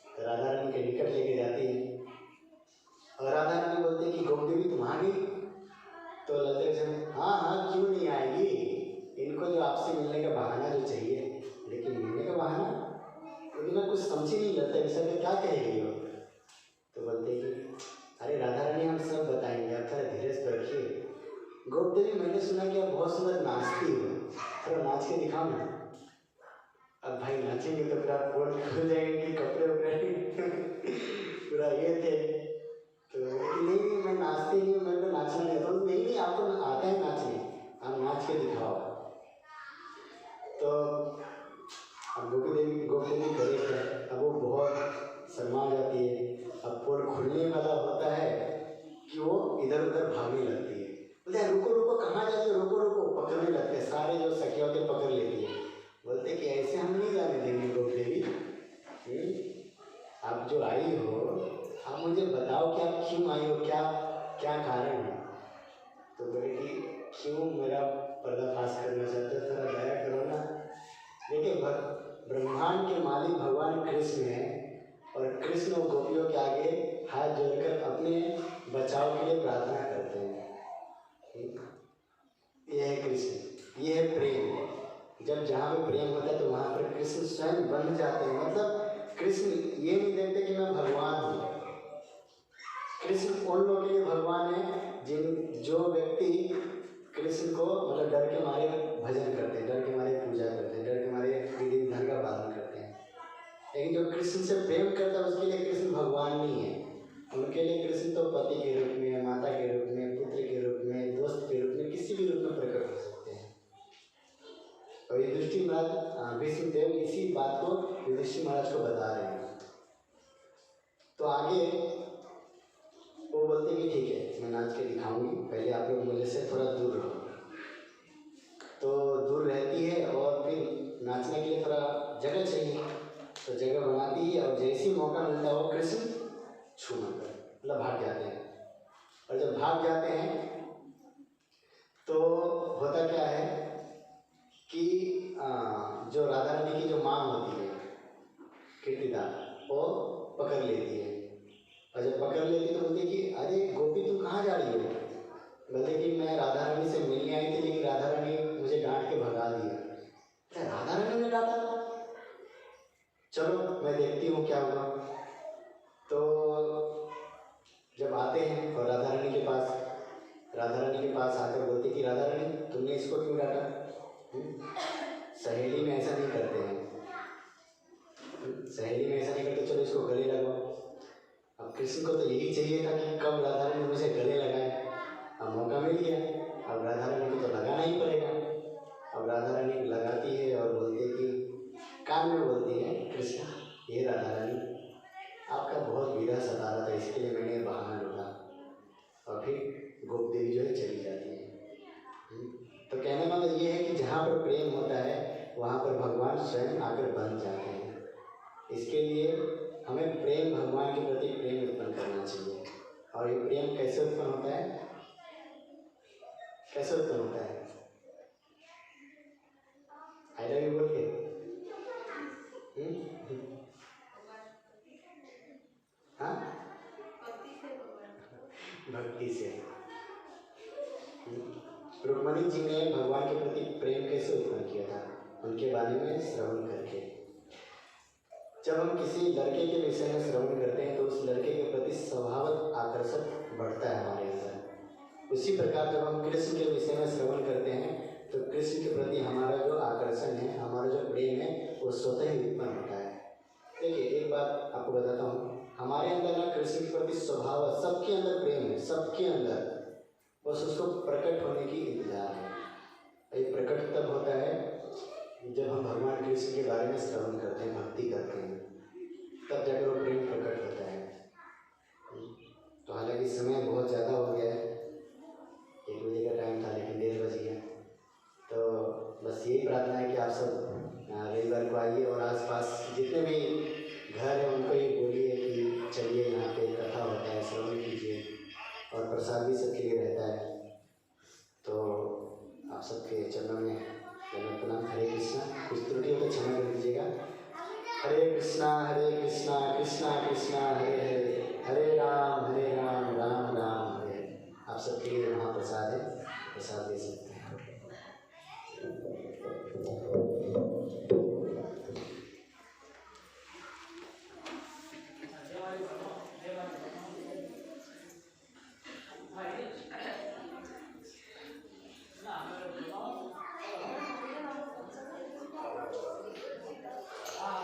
तो राधा रानी के निकट लेके जाती है और राधा रानी बोलते हैं कि गोप देवी तुम आ गई? तो ललिता विशाखा हाँ हाँ क्यों नहीं आएगी, इनको जो आपसे मिलने का बहाना जो चाहिए, लेकिन मिलने का बहाना, क्योंकि मैं कुछ समझी नहीं ललिता विशाखा क्या कहेगी वो। तो बोलते कि अरे राधा रानी हम सब बताएंगे, आप थोड़ा धीरज रखिए। गोप देवी मैंने सुना कि आप बहुत सुंदर नाचती हो, थोड़ा नाच के दिखाओ ना। अब भाई नाचेंगे तो फिर आप बोल खुल जाएंगे कि कपड़े वपड़े पूरा ये थे। तो नहीं मैं नाचती नहीं हूँ, मेरे को नाचना नहीं आता। नहीं आपको आता है नाचने, आप नाच के दिखाओ। तो अब गोपी देवी करे क्या, अब वो बहुत शर्मा जाती है। अब पोल खुलने वाला होता है कि वो इधर उधर भागने लगती है। बोलते रुको रुको कहाँ जाते हो, रुको रुको, पकड़ने लगते हैं, सारे जो सखिया होते पकड़ लेती है। ब्रह्मांड के मालिक भगवान कृष्ण हैं और कृष्ण और गोपियों के आगे हाथ जोड़कर अपने बचाव के लिए प्रार्थना करते हैं। ये है कृष्ण, ये है प्रेम। जब जहाँ पे प्रेम होता है तो वहाँ पर कृष्ण स्वयं बन जाते हैं। मतलब कृष्ण ये नहीं देखते कि मैं भगवान हूँ। कृष्ण उन लोगों के लिए भगवान है जो व्यक्ति कृष्ण को मतलब डर के मारे भजन करते हैं, डर के मारे पूजा करते हैं, डर के मारे विधि विधान का पालन करते हैं। लेकिन जो कृष्ण से प्रेम करता है उसके लिए कृष्ण भगवान नहीं है। उनके लिए कृष्ण तो पति के रूप में, माता के रूप में, पुत्र के रूप में, दोस्त के रूप में, किसी भी रूप में प्रकट हो सकते हैं। और युधिष्ठिर महाराज भीष्मदेव इसी बात को युधिष्ठिर महाराज को बता रहे हैं। तो आगे वो बोलते कि ठीक है मैं नाच के दिखाऊंगी, पहले आप लोग मुझे से थोड़ा दूर रहो। तो दूर रहती है और फिर नाचने के लिए थोड़ा जगह चाहिए, तो जगह बनाती है और जैसे मौका मिलता है वो कृष्ण छू मारकर मतलब भाग जाते हैं। और जब भाग जाते हैं तो होता क्या है कि जो राधा रानी की जो माँ होती है कीर्तिदा, वो पकड़ लेती है। और जब पकड़ लेती है तो बोलती है कि अरे गोपी तुम कहाँ जा रही हो? बोलते कि मैं राधा रानी से मिलने आई थी लेकिन राधा रानी मुझे डांट के भगा दिया। क्या राधा रानी ने डांटा? चलो मैं देखती हूँ क्या हुआ। तो जब आते हैं और राधा रानी के पास आकर बोलती कि राधा रानी तुमने इसको क्यों डांटा? सहेली में ऐसा नहीं करते हैं, सहेली में ऐसा नहीं करते, चलो इसको गले लगाओ। अब कृष्ण को तो यही चाहिए था कि कब राधा रानी मुझे गले लगाए। अब मौका मिल गया, अब राधा रानी को तो लगाना ही पड़ेगा। अब राधा रानी लगाती है और बोलती है कि कान में बोलती है कृष्ण, ये राधा रानी आपका बहुत विरह सता रहा था, इसके लिए मैंने बहाना ढूंढा। और फिर गोप देवी जो है चली जाती है। तो कहने का मतलब ये है कि जहाँ पर प्रेम होता है वहाँ पर भगवान स्वयं आकर बन जाते हैं। इसके लिए हमें प्रेम, भगवान के प्रति प्रेम उत्पन्न करना चाहिए। और ये प्रेम कैसे उत्पन्न होता है? कैसे उत्पन्न होता है? आई लव यू बोल के हाँ, भक्ति से। रुक्मणी जी ने भगवान के प्रति प्रेम कैसे उत्पन्न किया था? उनके बारे में श्रवण करके। जब हम किसी लड़के के विषय में श्रवण करते हैं तो उस लड़के के प्रति स्वभावत आकर्षण बढ़ता है हमारे अंदर। उसी प्रकार जब हम कृष्ण के विषय में श्रवण करते हैं तो कृष्ण के प्रति हमारा जो आकर्षण है, हमारा जो प्रेम है, वो स्वतः ही उत्पन्न होता है। देखिए एक बात आपको बताता हूँ, हमारे अंदर ना कृष्ण के प्रति स्वभाव, सबके अंदर प्रेम है, सबके अंदर, बस उसको प्रकट होने की इंतजार है। ये प्रकट तब होता है जब हम भगवान कृष्ण के बारे में श्रवण करते हैं, भक्ति करते हैं, तब जाकर वो प्रेम प्रकट होता है। तो हालांकि समय बहुत ज़्यादा हो गया है, 1 बजे का टाइम था लेकिन 1:30 बज गया। तो बस यही प्रार्थना है कि आप सब रविवार को आइए और आसपास जितने भी घर हैं उनको ये बोलिए कि चलिए यहाँ पे कथा होता है, श्रवण कीजिए और प्रसाद भी सबके लिए रहता है। तो आप सबके चरणों में प्रणाम। हरे कृष्णा, कुछ त्रुटि हो तो क्षमा कर दीजिएगा। हरे कृष्णा कृष्णा कृष्णा हरे हरे, हरे राम राम राम हरे। आप सबके लिए महाप्रसाद है, प्रसाद दे सकते हैं।